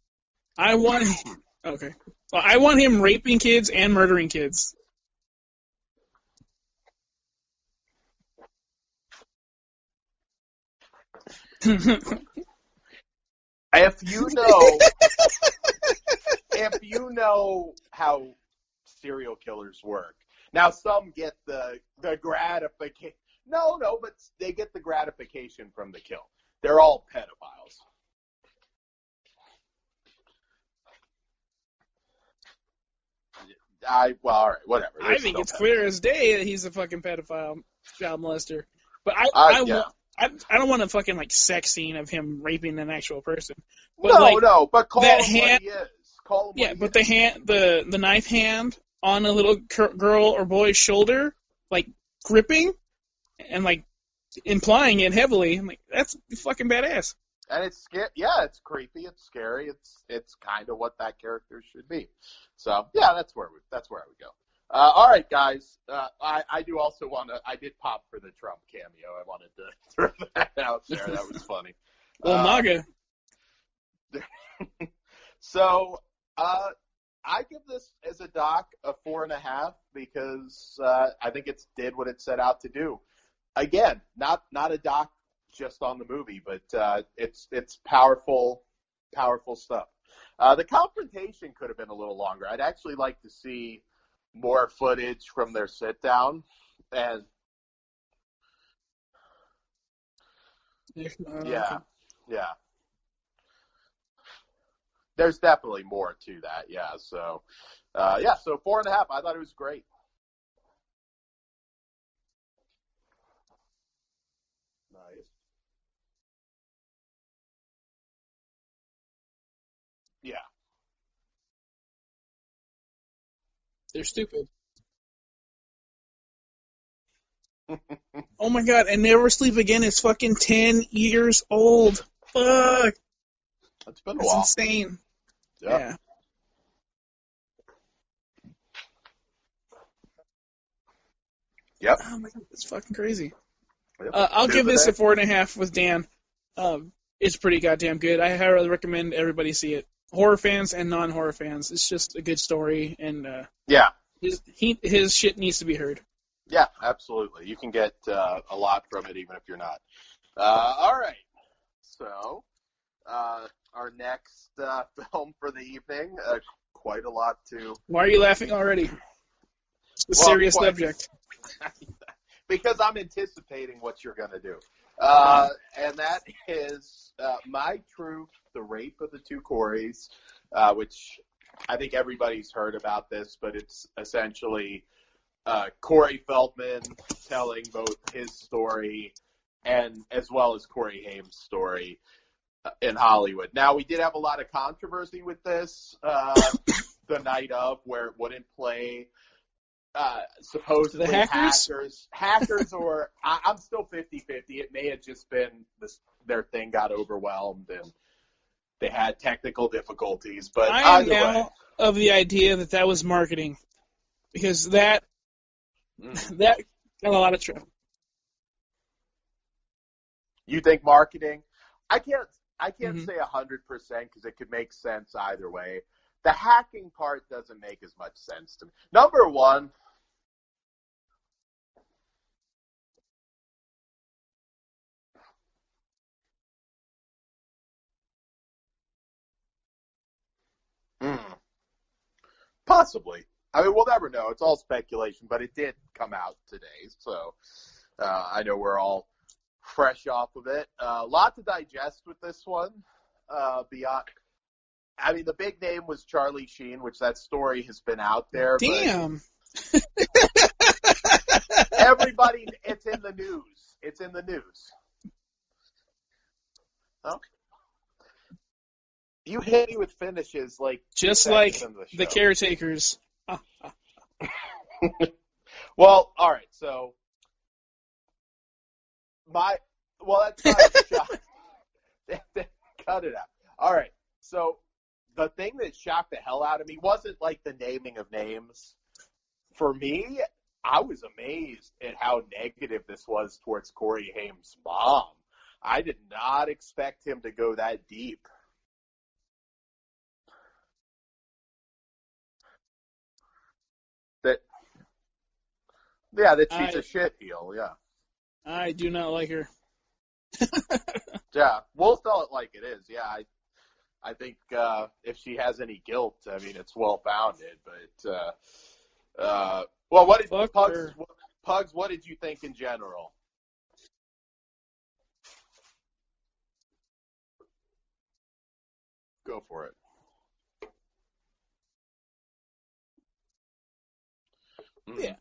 Okay. Well, I want him raping kids and murdering kids. If you know how serial killers work. Now, some get the gratification. No, but they get the gratification from the kill. They're all pedophiles. All right, whatever. I think it's clear as day that he's a fucking pedophile, child molester. But I don't want a fucking sex scene of him raping an actual person. But but call him what he is. Call him. Yeah, but the knife hand on a little girl or boy's shoulder, gripping and implying it heavily. I'm like, that's fucking badass. And it's it's creepy, it's scary, it's kind of what that character should be. So yeah, that's where I would go. All right, guys. I do also I did pop for the Trump cameo. I wanted to throw that out there. That was funny. Well, MAGA. So I give this as a doc a 4.5 because I think it did what it set out to do. Again, not a doc just on the movie, but it's powerful stuff. The confrontation could have been a little longer. I'd actually like to see more footage from their sit down, and yeah. There's definitely more to that, yeah. So, so 4.5. I thought it was great. Nice. Yeah. They're stupid. Oh my god, and Never Sleep Again is fucking 10 years old. Fuck. That's been a while. That's insane. Yeah. Yep. Oh my god, that's fucking crazy. Yep. I'll give this a 4.5 with Dan. It's pretty goddamn good. I highly recommend everybody see it. horror fans and non-horror fans. It's just a good story, and Yeah. his shit needs to be heard. Yeah, absolutely. You can get a lot from it, even if you're not. All right. So, our next film for the evening, quite a lot to... Why are you laughing already? It's a serious subject. Because I'm anticipating what you're going to do. And that is My Truth, The Rape of the Two Coreys, which I think everybody's heard about this, but it's essentially Corey Feldman telling both his story and as well as Corey Haim's story in Hollywood. Now, we did have a lot of controversy with this the night of, where it wouldn't play supposedly the hackers? Hackers, or I'm still 50-50. It may have just been their thing got overwhelmed and they had technical difficulties. But I am now of the idea that was marketing, because that got a lot of trouble. You think marketing? I can't say 100% because it could make sense either way. The hacking part doesn't make as much sense to me. Number one, possibly. I mean, we'll never know. It's all speculation, but it did come out today, so I know we're all fresh off of it. A lot to digest with this one. Beyond, I mean, the big name was Charlie Sheen, which that story has been out there. Damn. But everybody, it's in the news. It's in the news. Oh. You hit me with finishes like just like the caretakers. Well, all right. So that's not a shot. Cut it out. All right. So the thing that shocked the hell out of me wasn't like the naming of names. For me, I was amazed at how negative this was towards Corey Haim's mom. I did not expect him to go that deep. That she's a shit heel, yeah. I do not like her. Yeah, we'll tell it like it is. Yeah, I think if she has any guilt, I mean, it's well founded. But well, what did Pugs? What did you think in general? Go for it. Yeah.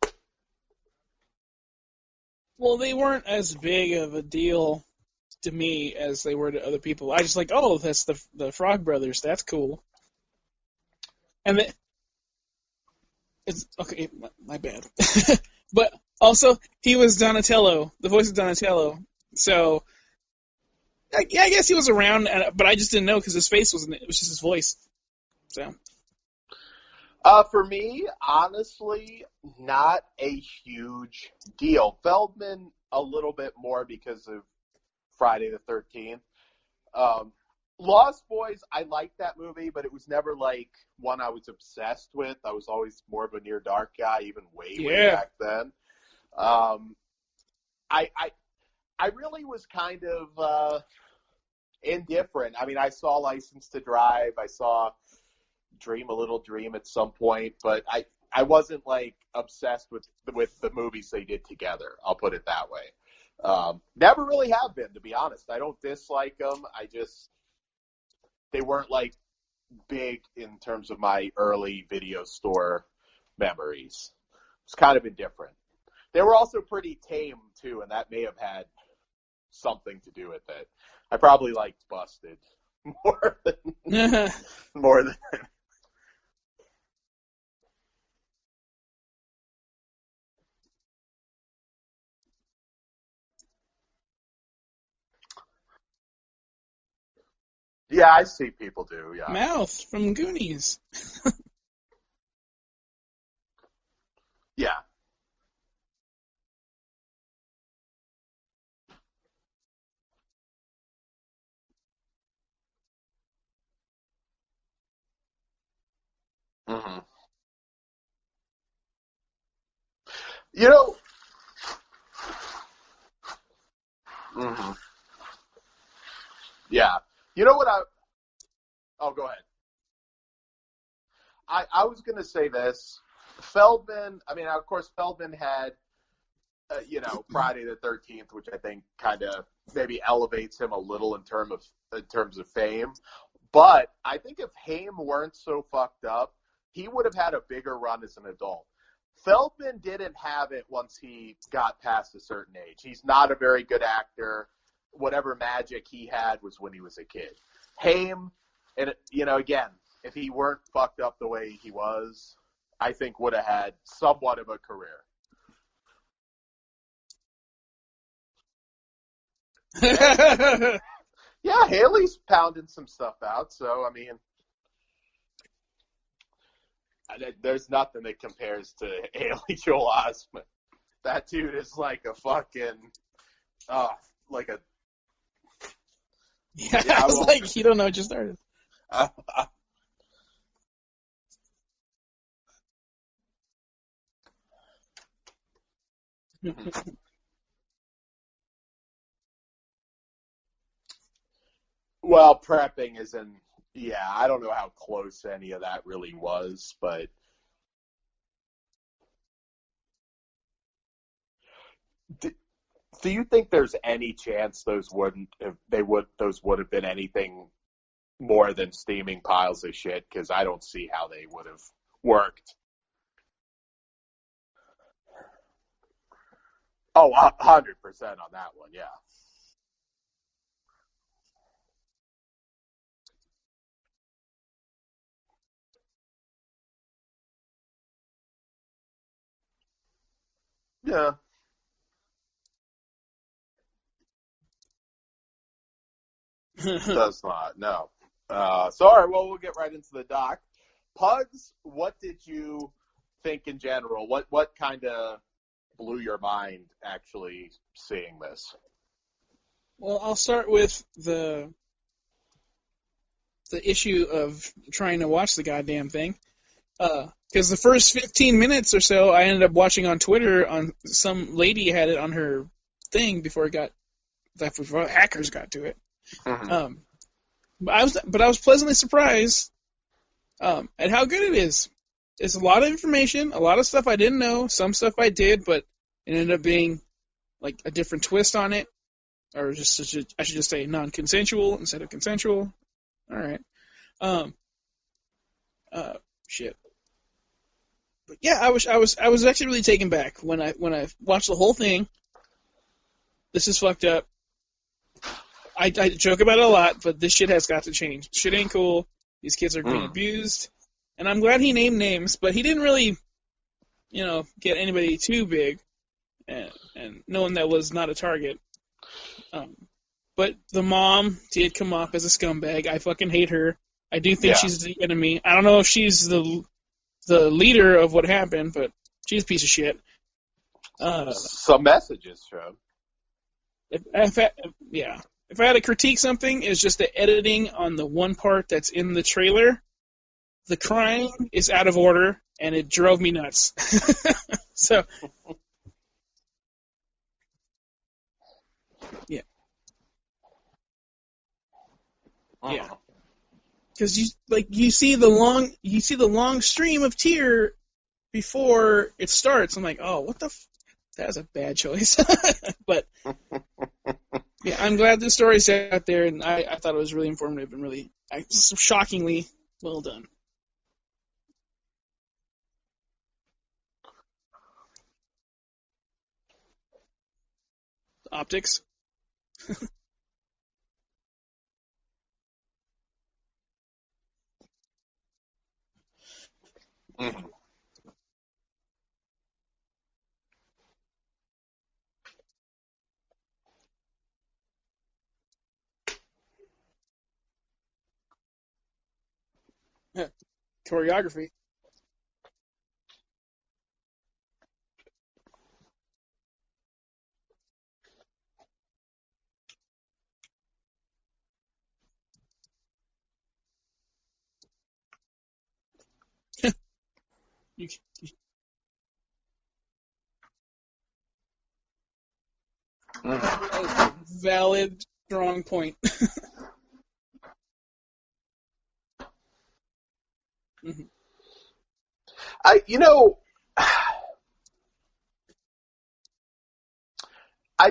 Well, they weren't as big of a deal to me as they were to other people. I just like, oh, that's the Frog Brothers. That's cool. And then it's okay. My bad. But also, he was Donatello, the voice of Donatello. So I guess he was around, but I just didn't know because his face wasn't. It was just his voice. So. For me, honestly, not a huge deal. Feldman, a little bit more because of Friday the 13th. Lost Boys, I liked that movie, but it was never like one I was obsessed with. I was always more of a Near Dark guy, even way back then. I really was kind of indifferent. I mean, I saw License to Drive. I saw Dream a Little Dream at some point, but I wasn't like obsessed with the movies they did together. I'll put it that way. Never really have been, to be honest. I don't dislike them. They weren't like big in terms of my early video store memories. It's kind of indifferent. They were also pretty tame too, and that may have had something to do with it. I probably liked Busted more than. Yeah, I see people do, yeah. Mouth from Goonies. Yeah. You know. Mhm. Yeah. You know what Oh, go ahead. I was going to say this. Feldman, I mean, of course, Feldman had, Friday the 13th, which I think kind of maybe elevates him a little in terms of fame. But I think if Haim weren't so fucked up, he would have had a bigger run as an adult. Feldman didn't have it once he got past a certain age. He's not a very good actor. Whatever magic he had was when he was a kid. Haim, and again, if he weren't fucked up the way he was, I think would have had somewhat of a career. Yeah, Haley's pounding some stuff out, so, I mean, there's nothing that compares to Haley Joel Osment. That dude is like a fucking, like a... Yeah, I was like, you don't know what you started. Well, prepping isn't... Yeah, I don't know how close any of that really was, but... Do you think there's any chance those would have been anything more than steaming piles of shit? Because I don't see how they would have worked. Oh, 100% on that one, yeah. Yeah. Does not, no. Sorry, well, we'll get right into the doc. Pugs, what did you think in general? What kind of blew your mind actually seeing this? Well, I'll start with the issue of trying to watch the goddamn thing. Because the first 15 minutes or so, I ended up watching on Twitter. On some lady had it on her thing before hackers got to it. Mm-hmm. But I was pleasantly surprised at how good it is. It's a lot of information, a lot of stuff I didn't know, some stuff I did, but it ended up being like a different twist on it, or I should just say non-consensual instead of consensual. All right. Shit. But yeah, I was actually really taken back when I watched the whole thing. This is fucked up. I joke about it a lot, but this shit has got to change. Shit ain't cool. These kids are being abused. And I'm glad he named names, but he didn't really, get anybody too big. And knowing that was not a target. But the mom did come off as a scumbag. I fucking hate her. I do think she's the enemy. I don't know if she's the leader of what happened, but she's a piece of shit. Some messages from. If I had to critique something, it's just the editing on the one part that's in the trailer. The crying is out of order, and it drove me nuts. So, yeah. Yeah. Because you see the long stream of tear before it starts. I'm like, oh, what the that was a bad choice. But yeah, I'm glad this story's out there, and I thought it was really informative and really shockingly well done. Optics. Mm-hmm. Choreography. That is a valid, strong point. Mm-hmm. I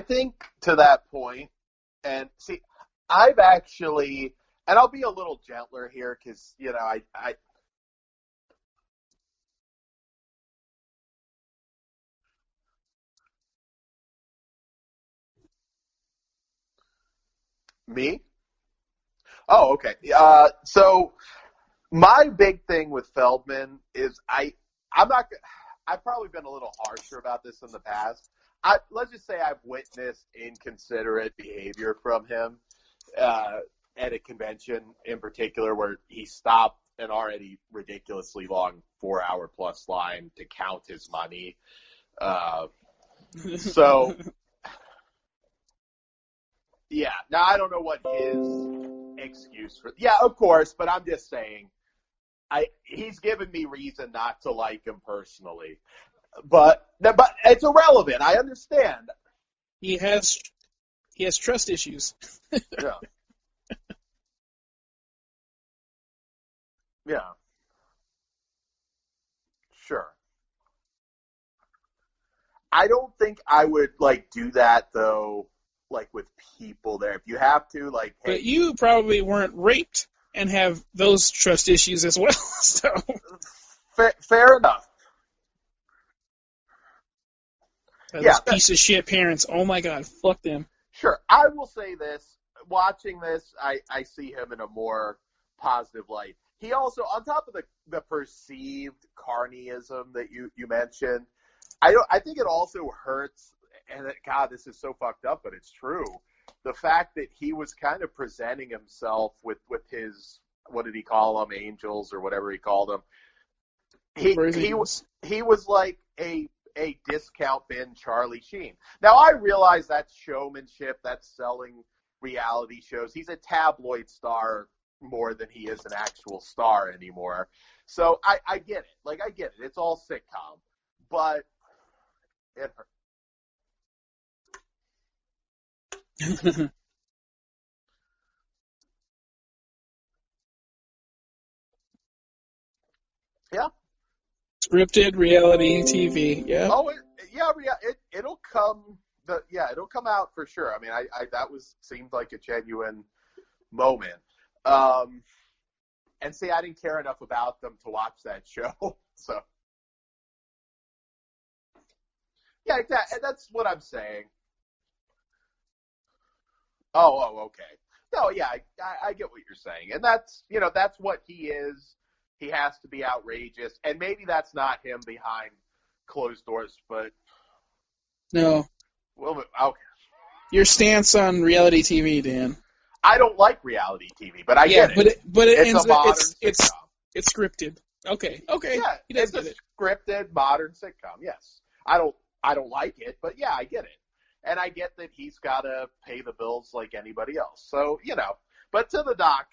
think to that point, and see, I've actually, and I'll be a little gentler here because, I me? Oh, okay. So my big thing with Feldman is I've probably been a little harsher about this in the past. Let's just say I've witnessed inconsiderate behavior from him at a convention in particular where he stopped an already ridiculously long 4-hour-plus line to count his money. So, yeah. Now, I don't know what his excuse for... Yeah, of course, but I'm just saying he's given me reason not to like him personally. But it's irrelevant. I understand. He has trust issues. Yeah. Yeah. Sure. I don't think I would do that though, with people there. If you have to, hey. But you probably weren't raped and have those trust issues as well. So fair enough. Those piece of shit parents. Oh my God, fuck them. Sure. I will say this. Watching this, I see him in a more positive light. He also, on top of the perceived carnyism that you mentioned, I think it also hurts, and God, this is so fucked up, but it's true. The fact that he was kind of presenting himself with his, what did he call them, angels or whatever he called them. He was like a discount bin Charlie Sheen. Now, I realize that's showmanship, that's selling reality shows. He's a tabloid star more than he is an actual star anymore. So I get it. I get it. It's all sitcom. But it hurt. Yeah. Scripted reality TV. Yeah. Oh, it'll come. It'll come out for sure. I mean, that seemed like a genuine moment. And see, I didn't care enough about them to watch that show. So, yeah, that's what I'm saying. Oh, okay. No, yeah, I get what you're saying, and that's what he is. He has to be outrageous, and maybe that's not him behind closed doors, but no. Well, okay. Your stance on reality TV, Dan. I don't like reality TV, but I get it. But it's scripted. Okay. Yeah, it's a scripted modern sitcom. Yes, I don't like it, but yeah, I get it, and I get that he's got to pay the bills like anybody else. So but to the doc,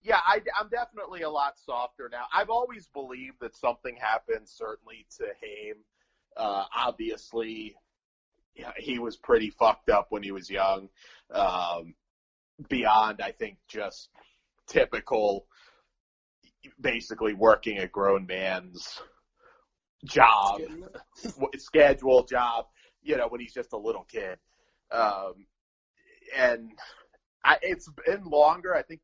yeah, I'm definitely a lot softer now. I've always believed that something happened, certainly to Haim. Obviously, he was pretty fucked up when he was young. Beyond, I think, just typical, basically working a grown man's job, schedule job, when he's just a little kid. And it's been longer. I think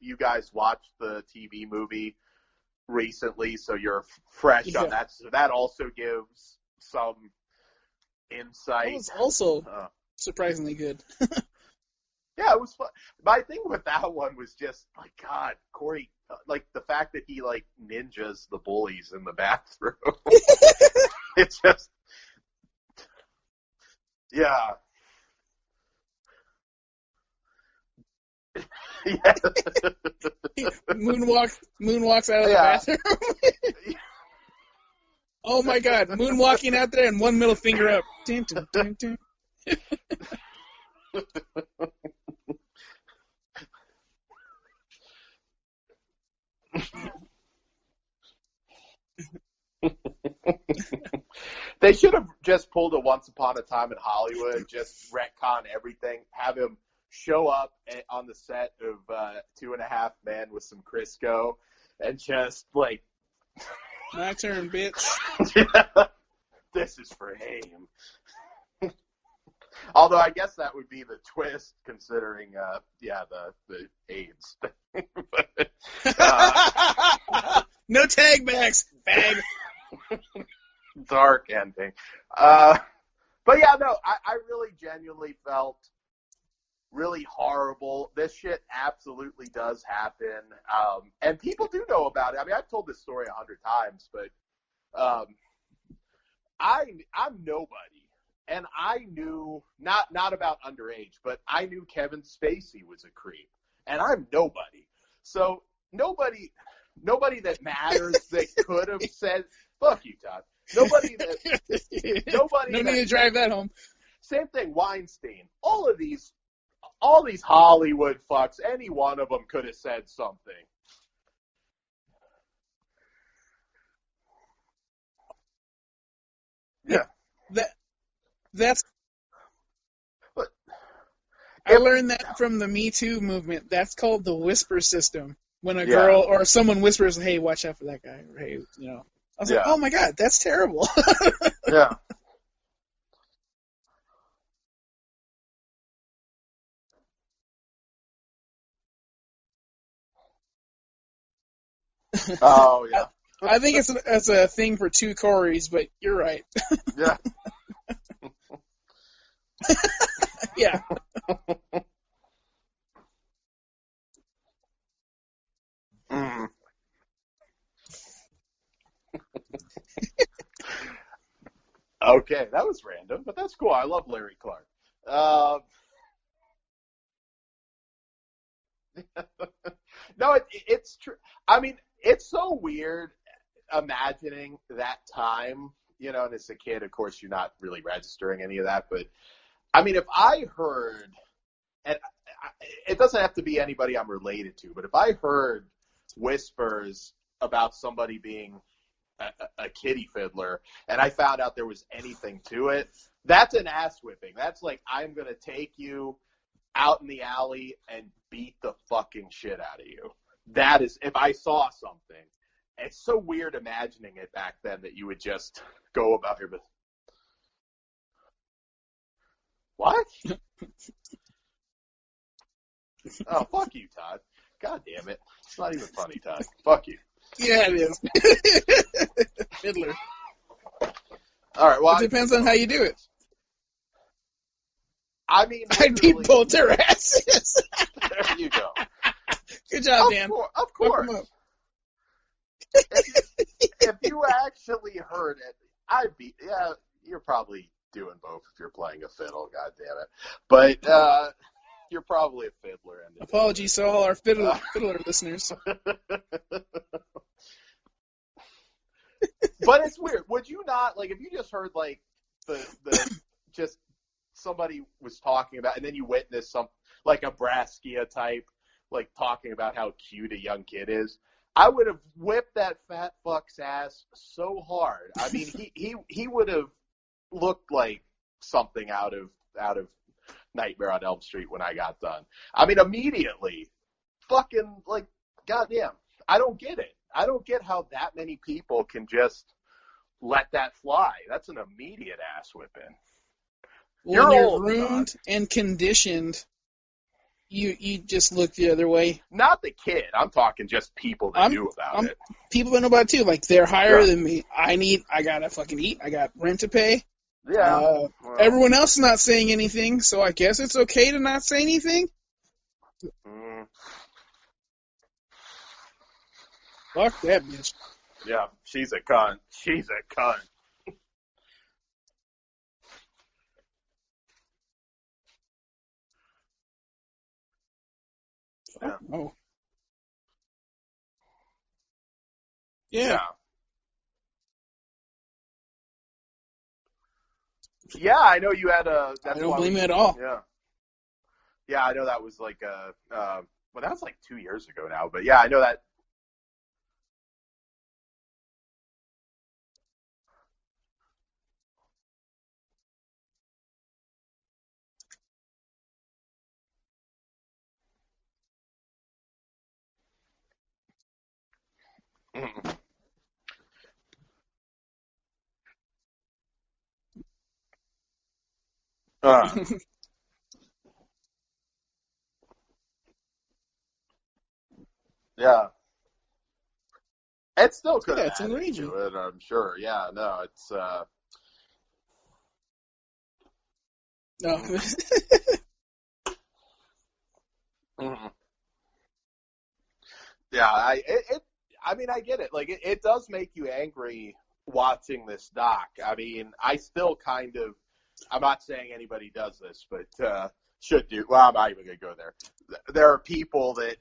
you guys watched the TV movie recently, so you're fresh on that. So that also gives some insight. It was also surprisingly good. Yeah, it was fun. My thing with that one was just God, Corey, the fact that he ninjas the bullies in the bathroom. It's just, yeah. Yeah. Moonwalks out of the bathroom. Oh my God, moonwalking out there and one middle finger up. Dun, dun, dun, dun. They should have just pulled a Once Upon a Time in Hollywood, just retcon everything, have him show up on the set of 2.5 Men with some Crisco, and just like, my turn, bitch. This is for AIM. Although I guess that would be the twist, considering, the AIDS thing. No tag backs, bag. Dark ending. But yeah, no, I really genuinely felt really horrible. This shit absolutely does happen. And people do know about it. I mean, I've told this story 100 times, but I'm nobody. And I knew, not about underage, but I knew Kevin Spacey was a creep. And I'm nobody. So nobody that matters that could have said, fuck you, Todd. Nobody. No need to drive that home. Same thing, Weinstein. All these Hollywood fucks, any one of them could have said something. Yeah. I learned that from the Me Too movement. That's called the whisper system. When a girl or someone whispers, "Hey, watch out for that guy," or "Hey, I was like, "Oh my god, that's terrible." Yeah. Oh yeah. I think it's a thing for two Corys, but you're right. Yeah. Yeah. Mm. Okay, that was random, but that's cool. I love Larry Clark. No, it's true. I mean, it's so weird imagining that time, and as a kid, of course, you're not really registering any of that, but I mean, if I heard, and it doesn't have to be anybody I'm related to, but if I heard whispers about somebody being a kitty fiddler and I found out there was anything to it, that's an ass whipping. That's like, I'm going to take you out in the alley and beat the fucking shit out of you. That is, if I saw something. It's so weird imagining it back then that you would just go about your business. What? Oh, fuck you, Todd. God damn it. It's not even funny, Todd. Fuck you. Yeah, it is. Fiddler. All right, well. It depends on how you do it. I mean, I'd beat both their asses. There you go. Good job, Dan. Of course. If you actually heard it, you're probably doing both if you're playing a fiddle, god damn it. But you're probably a fiddler. Apologies to all our fiddler listeners. But it's weird. Would you not, like, if you just heard, like, the just somebody was talking about, and then you witnessed some, like a Braskia type, like, talking about how cute a young kid is, I would have whipped that fat fuck's ass so hard. I mean, he would have looked like something out of Nightmare on Elm Street when I got done. I mean, immediately, fucking, like, goddamn, I don't get it. I don't get how that many people can just let that fly. That's an immediate ass whipping. When you're groomed and conditioned, you just look the other way. Not the kid. I'm talking just people that knew about it. People that know about it too. Like, they're higher than me. I gotta fucking eat. I got rent to pay. Yeah. Everyone else is not saying anything, so I guess it's okay to not say anything. Fuck that bitch. Yeah, she's a cunt. She's a cunt. Yeah. Oh. Yeah. Yeah, I know you had a. I don't blame you at all. Yeah. Yeah, I know that was like well, that was like 2 years ago now, but yeah, I know that. Mhm. Yeah. It still could have it's in the added region. to it, I'm sure. Yeah, no, it's No. mhm. Yeah, I mean, I get it. Like, it does make you angry watching this doc. I mean, I still kind of, I'm not saying anybody does this, but should do. Well, I'm not even going to go there. There are people that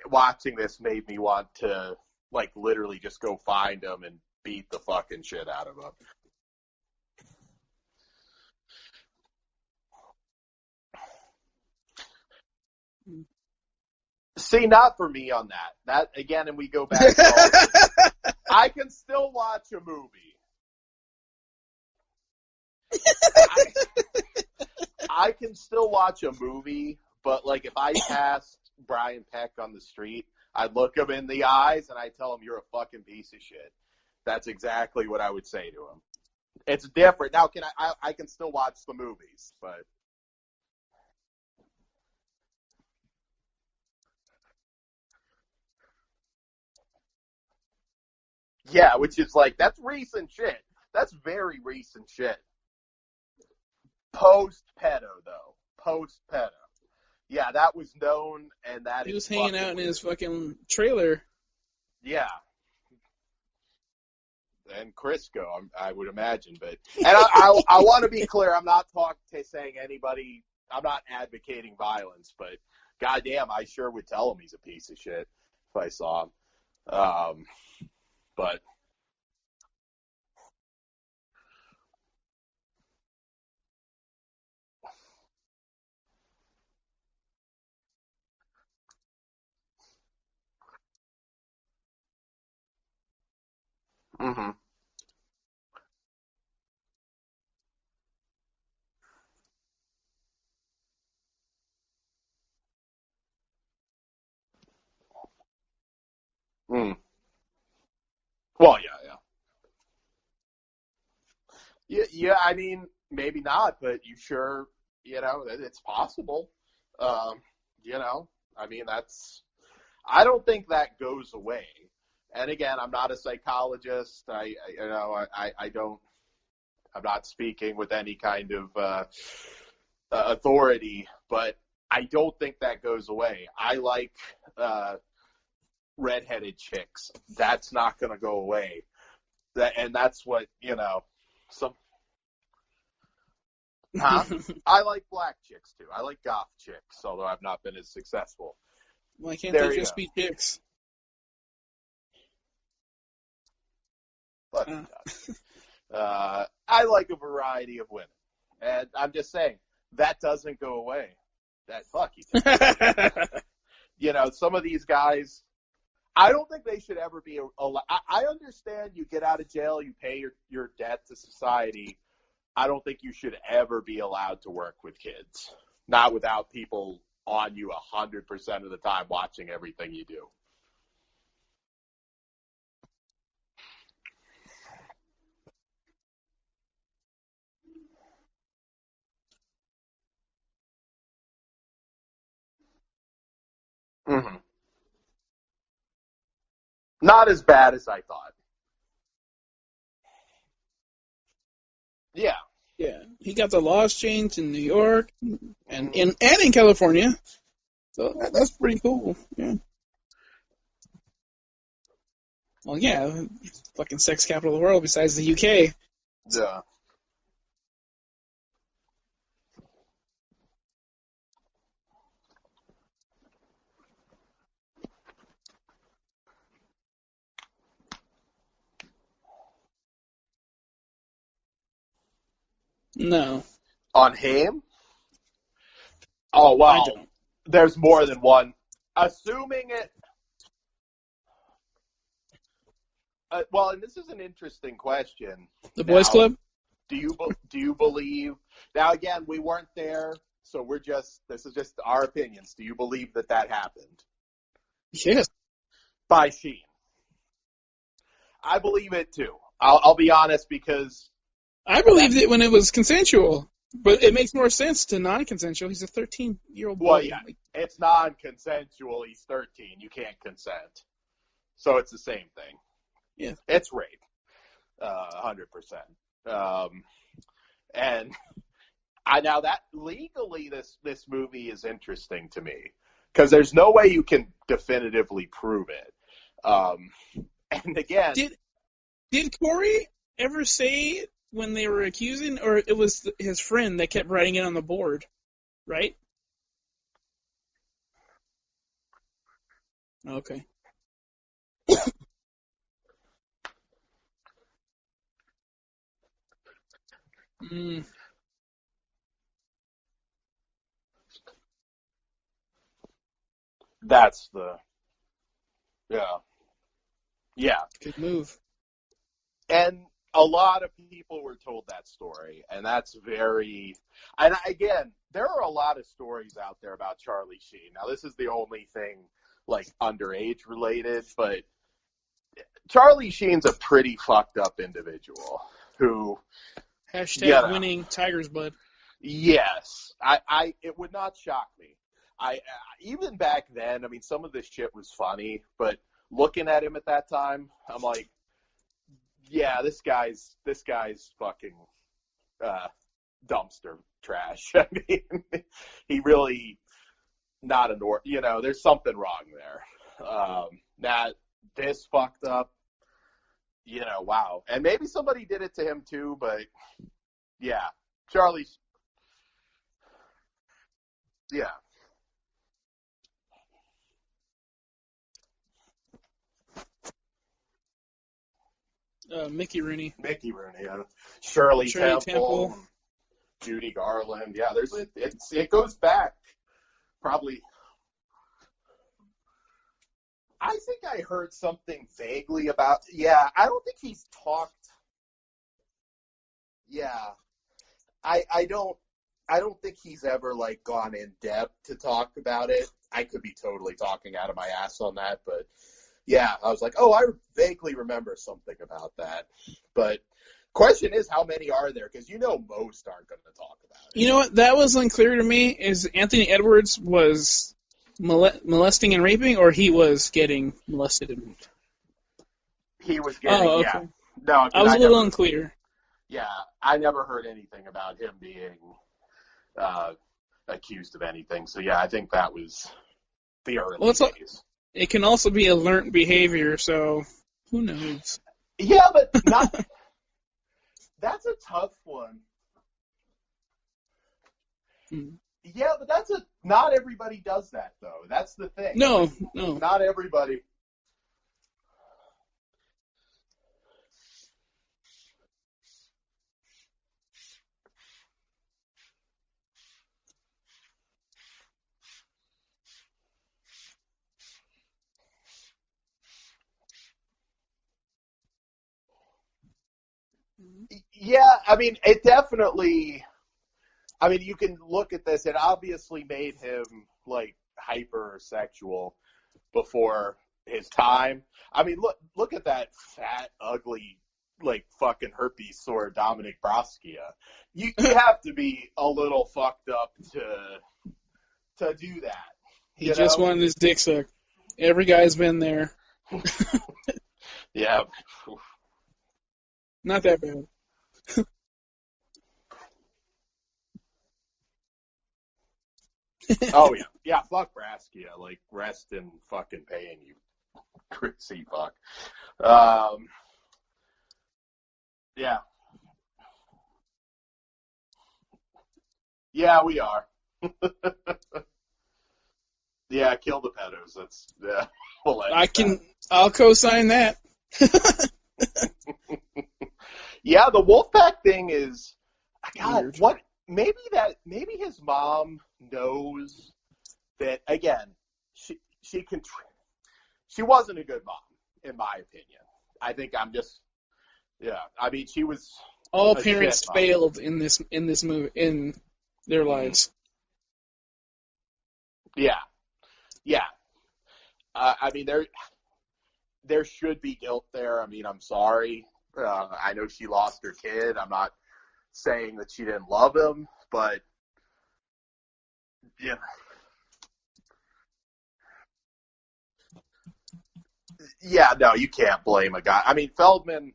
watching this made me want to, like, literally just go find them and beat the fucking shit out of them. See, not for me on that. That, again, and we go back to all this. I can still watch a movie. I can still watch a movie, but, like, if I passed Brian Peck on the street, I'd look him in the eyes and I'd tell him, you're a fucking piece of shit. That's exactly what I would say to him. It's different. Now, I can still watch the movies, but... Yeah, which is like, that's recent shit. That's very recent shit. Post-pedo, though. Post-pedo. Yeah, that was known, and that He is was hanging fucking out in weird. his fucking trailer. Yeah. And Crisco, I would imagine. But and I want to be clear, I'm not saying anybody, I'm not advocating violence, but goddamn, I sure would tell him he's a piece of shit if I saw him. But mhm. Mm. Well, yeah. Yeah, I mean, maybe not, but you sure, it's possible. Um, I mean, I don't think that goes away. And again, I'm not a psychologist. I don't, I'm not speaking with any kind of authority, but I don't think that goes away. I like redheaded chicks. That's not going to go away. And that's what, some. Huh? I like black chicks too. I like goth chicks, although I've not been as successful. Why can't There they you just go. be chicks? But I like a variety of women, and I'm just saying that doesn't go away. That fuck you. Some of these guys, I don't think they should ever be allowed. I understand you get out of jail, you pay your debt to society. I don't think you should ever be allowed to work with kids. Not without people on you 100% of the time watching everything you do. Mm-hmm. Not as bad as I thought. Yeah. Yeah, he got the laws changed in New York and in California, so that's pretty cool. Yeah. Well, yeah, fucking sex capital of the world besides the UK. Yeah. No. On Haim? Oh, well, I don't. There's more than one. Assuming it... well, and this is an interesting question. The Boys Club? Do you believe... Now, again, we weren't there, so this is just our opinions. Do you believe that happened? Yes. By Sheen? I believe it too. I'll be honest because I believed it when it was consensual, but it makes more sense to non-consensual. He's a 13-year-old boy. Well, yeah, it's non-consensual. He's 13. You can't consent, so it's the same thing. Yeah, it's rape, 100%. And now that legally, this movie is interesting to me because there's no way you can definitively prove it. And again, did Corey ever say when they were accusing, or it was his friend that kept writing it on the board, right? Okay. That's yeah. Good move. And a lot of people were told that story, and that's very. And again, there are a lot of stories out there about Charlie Sheen. Now, this is the only thing like underage related, but Charlie Sheen's a pretty fucked up individual who. Hashtag winning Tiger's blood. Yes, it would not shock me. Even back then, I mean, some of this shit was funny, but looking at him at that time, I'm like, yeah, this guy's fucking dumpster trash. I mean, he really not there's something wrong there. Now this fucked up. Wow. And maybe somebody did it to him too, but yeah, Charlie's. Yeah. Mickey Rooney. Shirley Temple. Judy Garland. Yeah, it goes back probably. I think I heard something vaguely about. Yeah, I don't think he's talked. Yeah, I don't think he's ever like gone in depth to talk about it. I could be totally talking out of my ass on that, but yeah, I was like, oh, I vaguely remember something about that. But question is, how many are there? Because most aren't going to talk about it. You know what? That was unclear to me. Is Anthony Edwards was molesting and raping, or he was getting molested and raped? He was getting, okay. Yeah. No, I was a little unclear. Yeah, I never heard anything about him being accused of anything. So, yeah, I think that was the early days. It can also be a learned behavior, so who knows? Yeah, but not. That's a tough one. Yeah, but not everybody does that, though. That's the thing. No. Not everybody. Yeah, I mean, it definitely. I mean, you can look at this. It obviously made him like hypersexual before his time. I mean, look at that fat, ugly, like fucking herpes sore Dominic Broskia. You have to be a little fucked up to do that. He just wanted his dick sucked. Every guy's been there. Yeah. Not that bad. Oh, yeah. Yeah, fuck Braskia. Like, rest in fucking pain, you crazy fuck. Yeah. Yeah, we are. Yeah, kill the pedos. That's, yeah. I'll co-sign that. Yeah, the Wolfpack thing is, God, weird. what? Maybe his mom knows that. Again, she wasn't a good mom, in my opinion. I think I'm just, yeah. I mean, she was. All parents failed in this movie in their lives. Yeah. I mean, there should be guilt there. I mean, I'm sorry. I know she lost her kid. I'm not saying that she didn't love him, but yeah. Yeah, no, you can't blame a guy. I mean, Feldman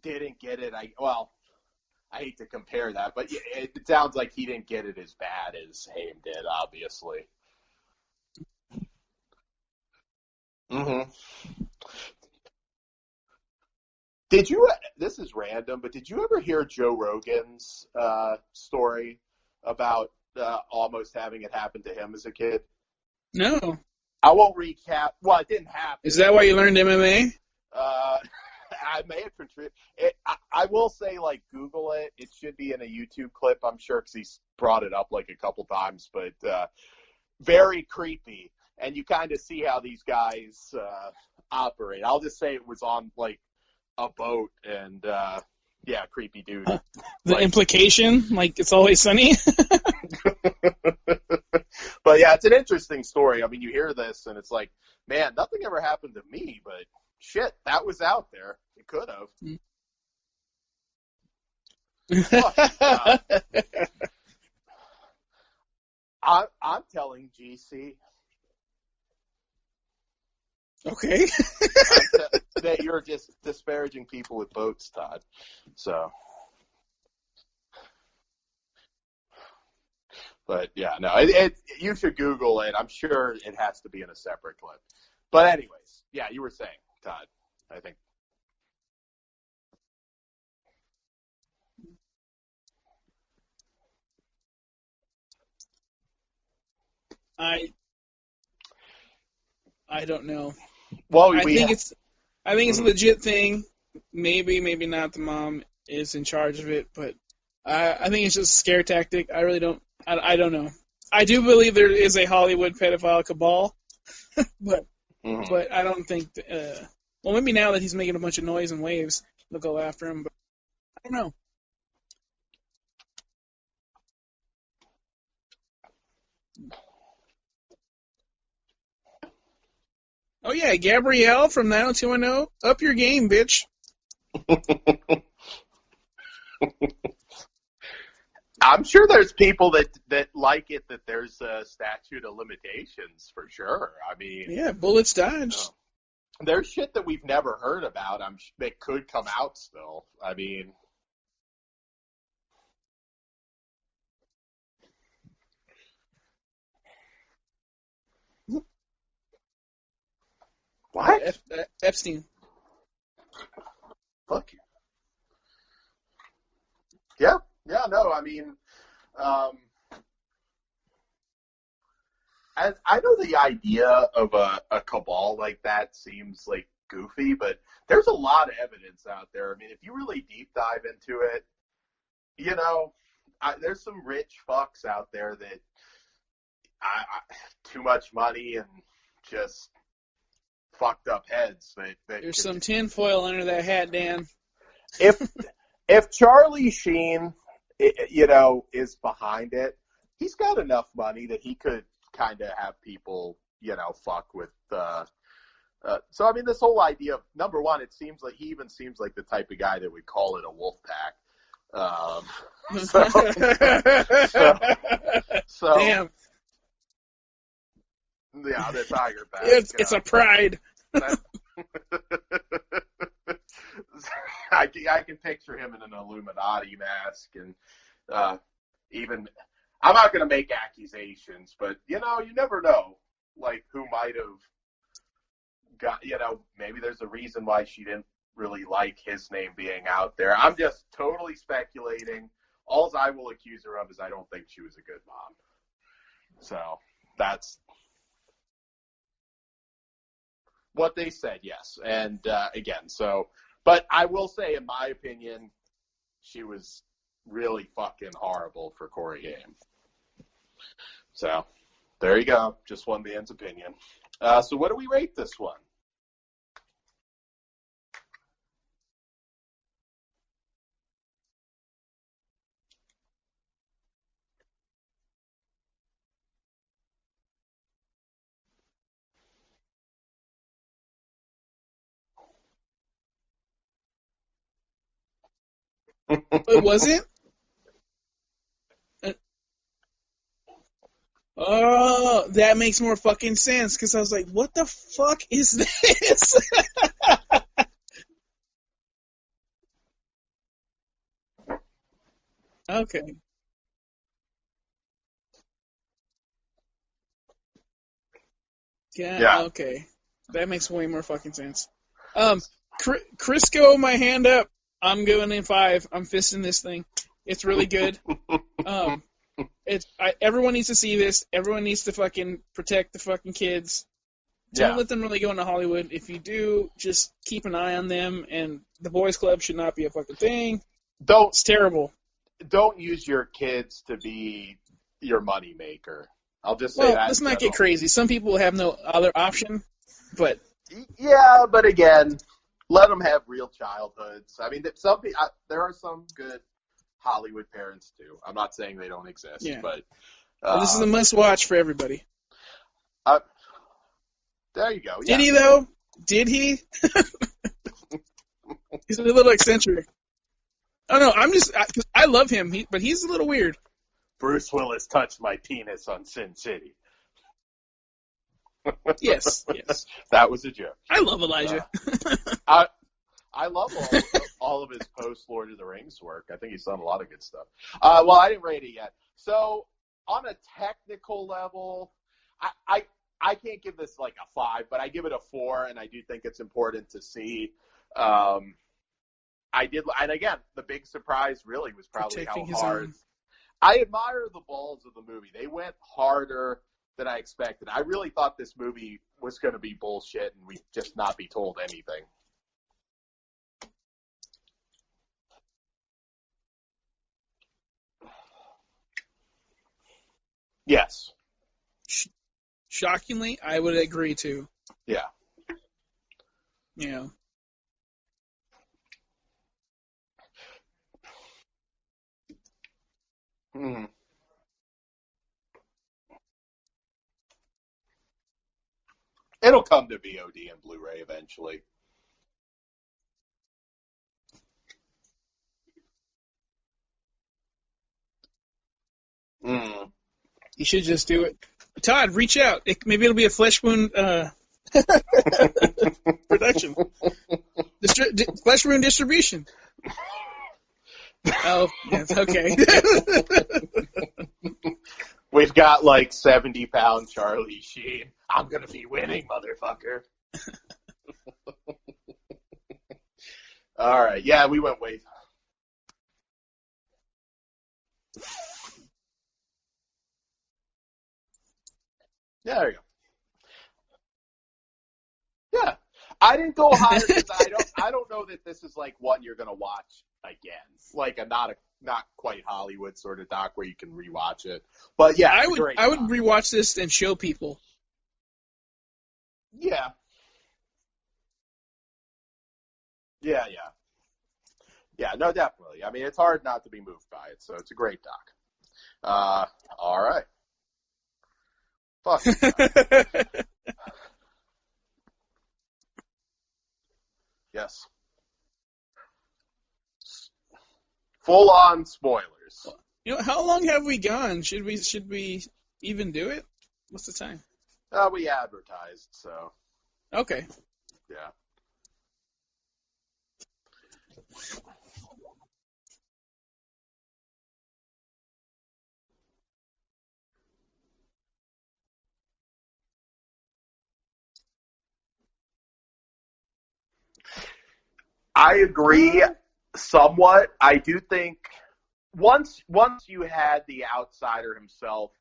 didn't get it. I hate to compare that, but it sounds like he didn't get it as bad as Haim did, obviously. Mm-hmm. Did you? This is random, but did you ever hear Joe Rogan's story about almost having it happen to him as a kid? No. I won't recap. Well, it didn't happen. Is that why you learned MMA? I may have contributed. I will say, like, Google it. It should be in a YouTube clip, I'm sure, because he's brought it up like a couple times. But very creepy, and you kind of see how these guys operate. I'll just say it was on like a boat, and yeah, creepy dude. The implication, like It's Always Sunny. But yeah, it's an interesting story. I mean, you hear this, and it's like, man, nothing ever happened to me, but shit, that was out there. It could have. I'm telling GC. Okay. That you're just disparaging people with boats, Todd. So. But yeah, no, you should Google it. I'm sure it has to be in a separate clip. But anyways, yeah, you were saying, Todd, I think. I don't know. Well, I think it's a legit thing. Maybe not. The mom is in charge of it, but I think it's just a scare tactic. I really don't. I don't know. I do believe there is a Hollywood pedophile cabal, but I don't think. Well, maybe now that he's making a bunch of noise and waves, they'll go after him. But I don't know. Oh yeah, Gabrielle from 90210. Up your game, bitch. I'm sure there's people that like it, that there's a statute of limitations for sure. I mean, yeah, bullets dodged. There's shit that we've never heard about. That could come out still. I mean, what? Epstein. Fuck you. Yeah. Yeah, no, I mean, I know the idea of a cabal like that seems like goofy, but there's a lot of evidence out there. I mean, if you really deep dive into it, you know, there's some rich fucks out there that too much money and just fucked up heads. There's some tinfoil under that hat, Dan. If Charlie Sheen, you know, is behind it, he's got enough money that he could kind of have people, you know, fuck with. So I mean, this whole idea of, number one, he even seems like the type of guy that would call it a wolf pack. So damn. Yeah, the tiger pack. It's a pride. I can picture him in an Illuminati mask, and even, I'm not going to make accusations, but, you know, you never know, like, who might have got, you know, maybe there's a reason why she didn't really like his name being out there. I'm just totally speculating. All I will accuse her of is I don't think she was a good mom. So, that's what they said, yes. And, again, so, but I will say, in my opinion, she was really fucking horrible for Corey Haim. So, there you go. Just one man's opinion. So what do we rate this one? It wasn't? Oh, that makes more fucking sense, because I was like, what the fuck is this? Okay. Yeah, okay. That makes way more fucking sense. Crisco, my hand up. I'm going in 5. I'm fisting this thing. It's really good. Everyone needs to see this. Everyone needs to fucking protect the fucking kids. Don't let them really go into Hollywood. If you do, just keep an eye on them. And the boys' club should not be a fucking thing. It's terrible. Don't use your kids to be your money maker. I'll just say that. Let's not get crazy. Some people have no other option, but yeah, but again, let them have real childhoods. I mean, there are some good Hollywood parents too. I'm not saying they don't exist, but this is a must-watch for everybody. There you go. Did he though? Did he? He's a little eccentric. Oh no, I love him, but he's a little weird. Bruce Willis touched my penis on Sin City. Yes. That was a joke. I love Elijah. I love all of his post-Lord of the Rings work. I think he's done a lot of good stuff. Well, I didn't rate it yet. So, on a technical level, I can't give this like a 5, but I give it a 4, and I do think it's important to see. And again, the big surprise really was probably how hard. I admire the balls of the movie. They went harder than I expected. I really thought this movie was going to be bullshit and we'd just not be told anything. Yes. Shockingly, I would agree too. Yeah. Yeah. Hmm. It'll come to VOD and Blu-ray eventually. Mm. You should just do it. Todd, reach out. Maybe it'll be a Flesh Wound production. Flesh Wound distribution. Oh, yes, okay. We've got like 70-pound Charlie Sheen. I'm going to be winning, motherfucker. All right. Yeah, we went way. Yeah, there you go. Yeah. I didn't go higher because I don't know that this is like one you're going to watch again. Like a not quite Hollywood sort of doc where you can rewatch it. But yeah, I would rewatch this and show people. Yeah. Yeah. Yeah, no, definitely. I mean, it's hard not to be moved by it, so it's a great doc. All right. Fuck. Yes. Full-on spoilers. How long have we gone? Should we even do it? What's the time? We advertised, so. Okay. Yeah. I agree somewhat. I do think once you had the outsider himself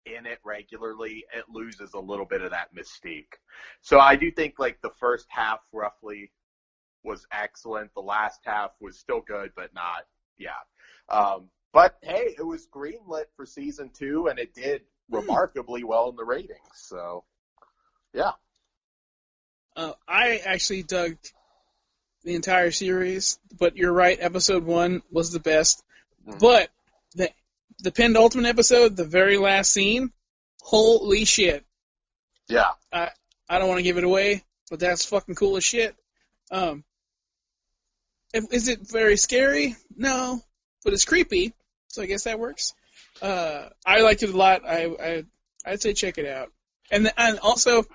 in it regularly, it loses a little bit of that mystique. So I do think like the first half roughly was excellent. The last half was still good, but not, but hey, it was greenlit for season 2 and it did remarkably well in the ratings. So yeah. I actually dug the entire series, but you're right, episode 1 was the best. Mm-hmm. But the penultimate episode, the very last scene, holy shit. Yeah. I don't want to give it away, but that's fucking cool as shit. Is it very scary? No, but it's creepy, so I guess that works. I liked it a lot. I'd say check it out. And also,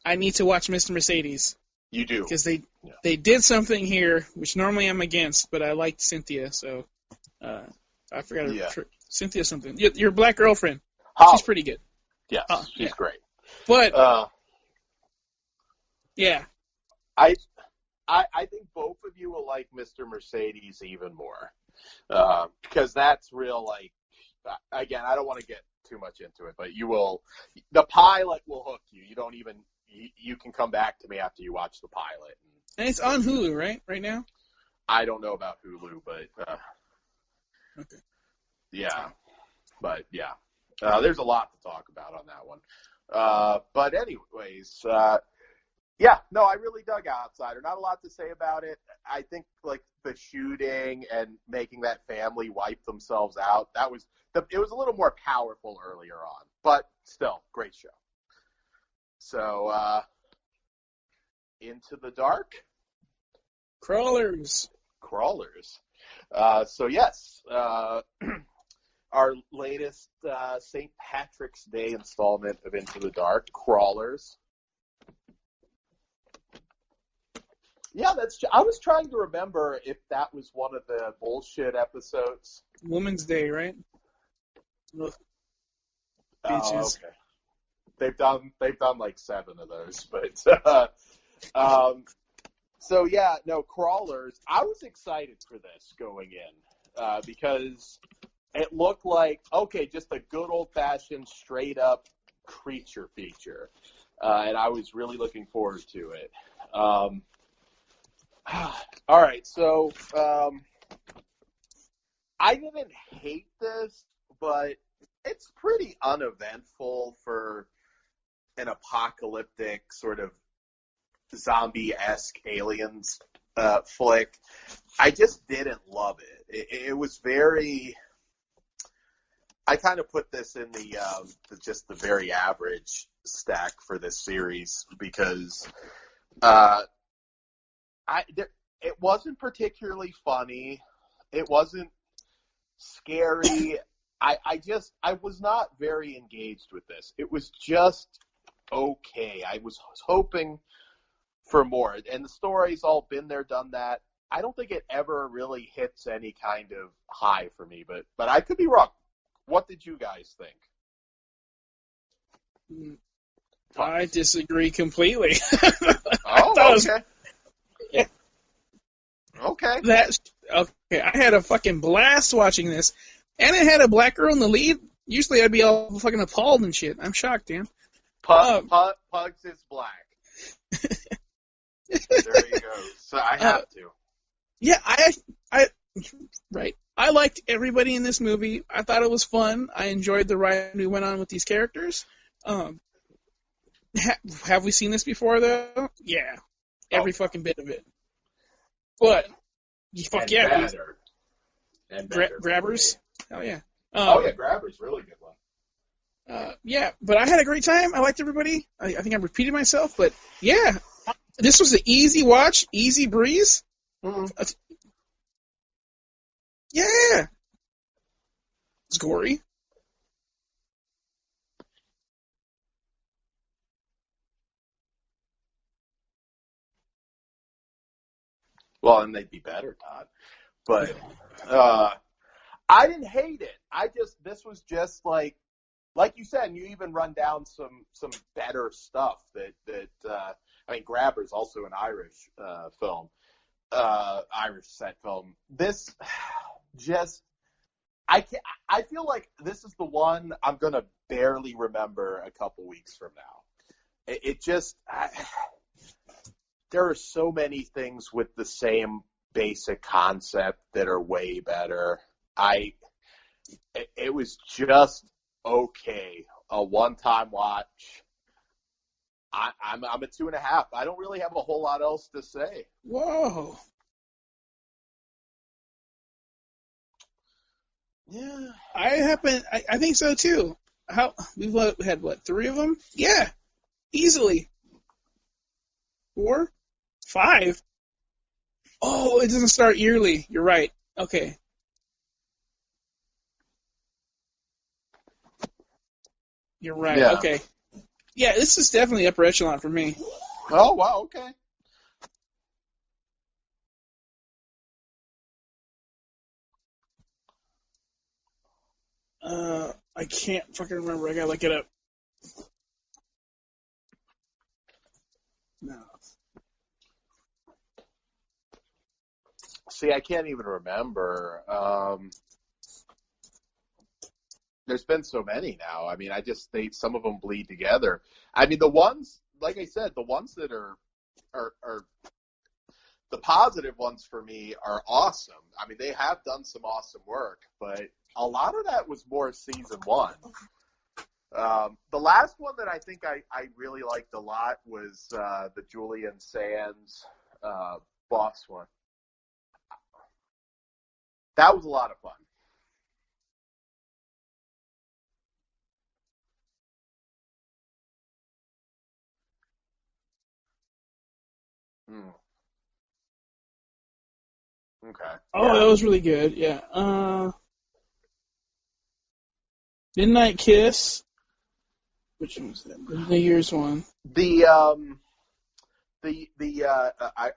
I need to watch Mr. Mercedes. You do. Because they did something here, which normally I'm against, but I liked Cynthia, so I forgot her. Cynthia something. Your black girlfriend. She's pretty good. Yes, she's great. But, yeah. I think both of you will like Mr. Mercedes even more. Because that's real, like, again, I don't want to get too much into it, but the pilot will hook you. You don't even, you can come back to me after you watch the pilot. And it's on Hulu, right now? I don't know about Hulu, but, okay. Yeah. But, yeah. There's a lot to talk about on that one. But anyways, yeah, no, I really dug Outsider. Not a lot to say about it. I think, like, the shooting and making that family wipe themselves out, it was a little more powerful earlier on. But still, great show. So, Into the Dark? Crawlers. So, yes, our latest St. Patrick's Day installment of Into the Dark, Crawlers. Yeah, I was trying to remember if that was one of the bullshit episodes. Woman's Day, right? Ugh. Oh, okay. They've done like 7 of those, but so yeah, no, Crawlers. I was excited for this going in because it looked like just a good old fashioned straight up creature feature, and I was really looking forward to it. All right, so I didn't hate this, but it's pretty uneventful for an apocalyptic sort of zombie-esque aliens flick. I just didn't love it. It was very. I kind of put this in just the very average stack for this series because it wasn't particularly funny. It wasn't scary. I was not very engaged with this. It was just okay. I was hoping for more. And the story's all been there, done that. I don't think it ever really hits any kind of high for me, but I could be wrong. What did you guys think? I disagree completely. Oh, okay. Yeah. Okay. Okay. I had a fucking blast watching this, and it had a black girl in the lead. Usually, I'd be all fucking appalled and shit. I'm shocked, Dan. Pugs is black. There you go. So I have to. Yeah, right. I liked everybody in this movie. I thought it was fun. I enjoyed the ride we went on with these characters. Have we seen this before, though? Yeah. Every fucking bit of it. But, fuck yeah. Better. And better. Grabbers? Oh, yeah. Grabbers, really good one. Yeah, but I had a great time. I liked everybody. I think I repeated myself, but yeah. This was an easy watch, easy breeze. Mm-hmm. Yeah. It's gory. Well, and they'd be better, Todd. But I didn't hate it. This was just like you said, and you even run down some better stuff that Grabber's also an Irish film, Irish set film. This just, I feel like this is the one I'm gonna barely remember a couple weeks from now. There are so many things with the same basic concept that are way better. It was just okay. A one-time watch. I'm a 2.5. I don't really have a whole lot else to say. Whoa. Yeah. I think so too. We've had 3 of them? Yeah. Easily. 4? 5. Oh, it doesn't start yearly. You're right. Okay. You're right. Yeah. Okay. Yeah, this is definitely upper echelon for me. Oh, wow, okay. I can't fucking remember. I gotta look it up. No. See, I can't even remember. There's been so many now. I mean, some of them bleed together. I mean, the ones, like I said, the ones that are the positive ones for me are awesome. I mean, they have done some awesome work, but a lot of that was more season one. The last one that I think I really liked a lot was the Julian Sands boss one. That was a lot of fun. Okay. Oh, that was really good. Yeah. Midnight Kiss. Which one was that? The New Year's one. The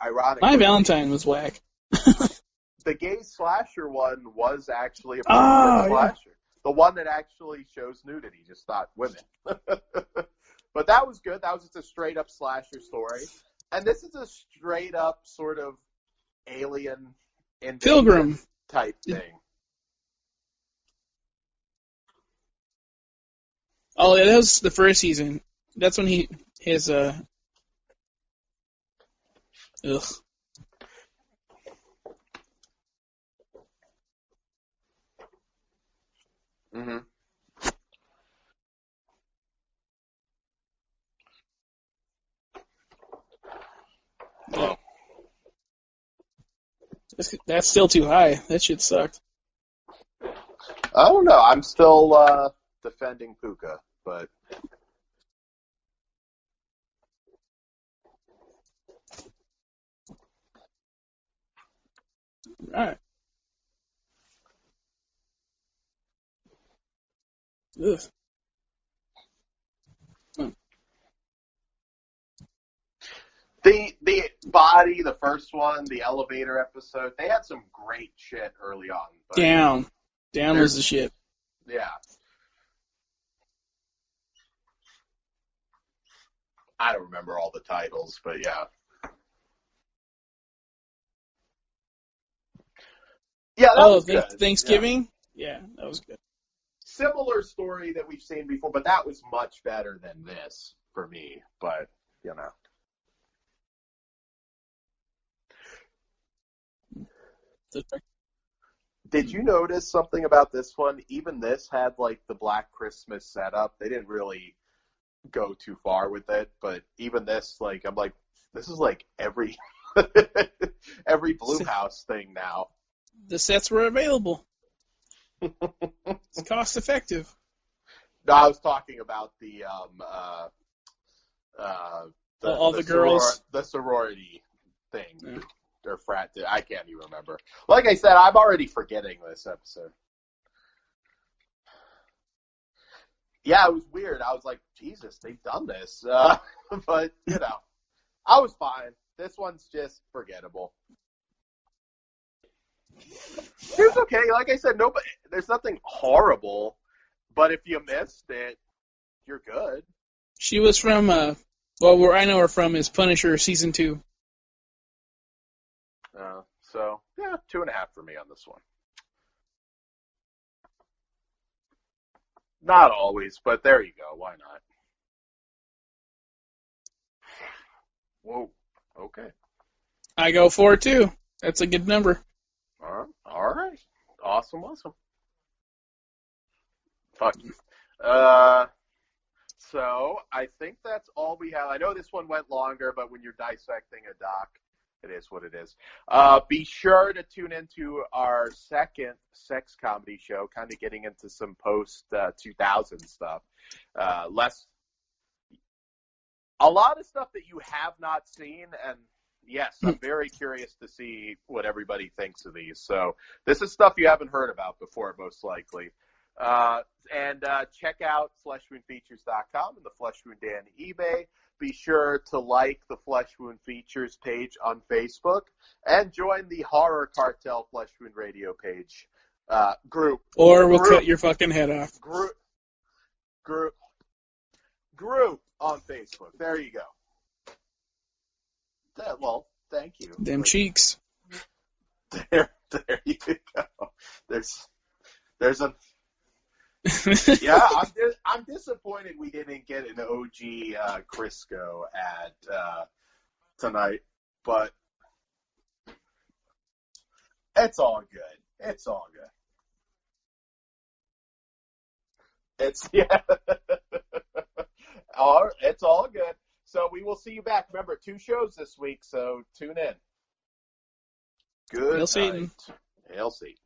ironic. My Valentine was whack. The gay slasher one was actually a pretty good slasher. Yeah. The one that actually shows nudity, just not women. But that was good. That was just a straight up slasher story. And this is a straight up sort of alien Pilgrim type thing. Oh, yeah, that was the first season. That's when his ugh. Mm-hmm. Yeah. That's still too high. That shit sucked. I don't know. I'm still defending Puka, but all right. Ugh. The body, the first one, the elevator episode, they had some great shit early on. Down was the shit. Yeah. I don't remember all the titles, but yeah. Yeah, that was good. Thanksgiving? Yeah, that was good. Similar story that we've seen before, but that was much better than this for me. But, you know. Did you notice something about this one? Even this had, like, the Black Christmas setup. They didn't really go too far with it, but even this, like, I'm like, this is like every Blumhouse thing now. The sets were available. It's cost effective. No, I was talking about the girls, the sorority thing. Yeah. Or frat, I can't even remember. Like I said, I'm already forgetting this episode. Yeah, it was weird. I was like, Jesus, they've done this. But, you know, I was fine. This one's just forgettable. It was okay. Like I said, there's nothing horrible. But if you missed it, you're good. She was from, where I know her from is Punisher Season 2. So, yeah, 2.5 for me on this one. Not always, but there you go. Why not? Whoa. Okay. I go 4 too. That's a good number. All right. Awesome. Fuck you. So, I think that's all we have. I know this one went longer, but when you're dissecting a doc, it is what it is. Be sure to tune into our second sex comedy show, kind of getting into some post-2000 stuff. A lot of stuff that you have not seen, and Yes, I'm very curious to see what everybody thinks of these. So this is stuff you haven't heard about before, most likely. And check out fleshwoundfeatures.com and the Flesh Wound Dan eBay. Be sure to like the Flesh Wound Features page on Facebook and join the Horror Cartel Flesh Wound Radio page group. Or we'll cut your fucking head off. Group on Facebook. There you go. Well, thank you. Them cheeks. There you go. There's a. Yeah, I'm disappointed we didn't get an OG Crisco ad tonight, but it's all good. It's all good. It's all good. So we will see you back. Remember, 2 shows this week, so tune in. Good Hail night. Satan. Hail Satan.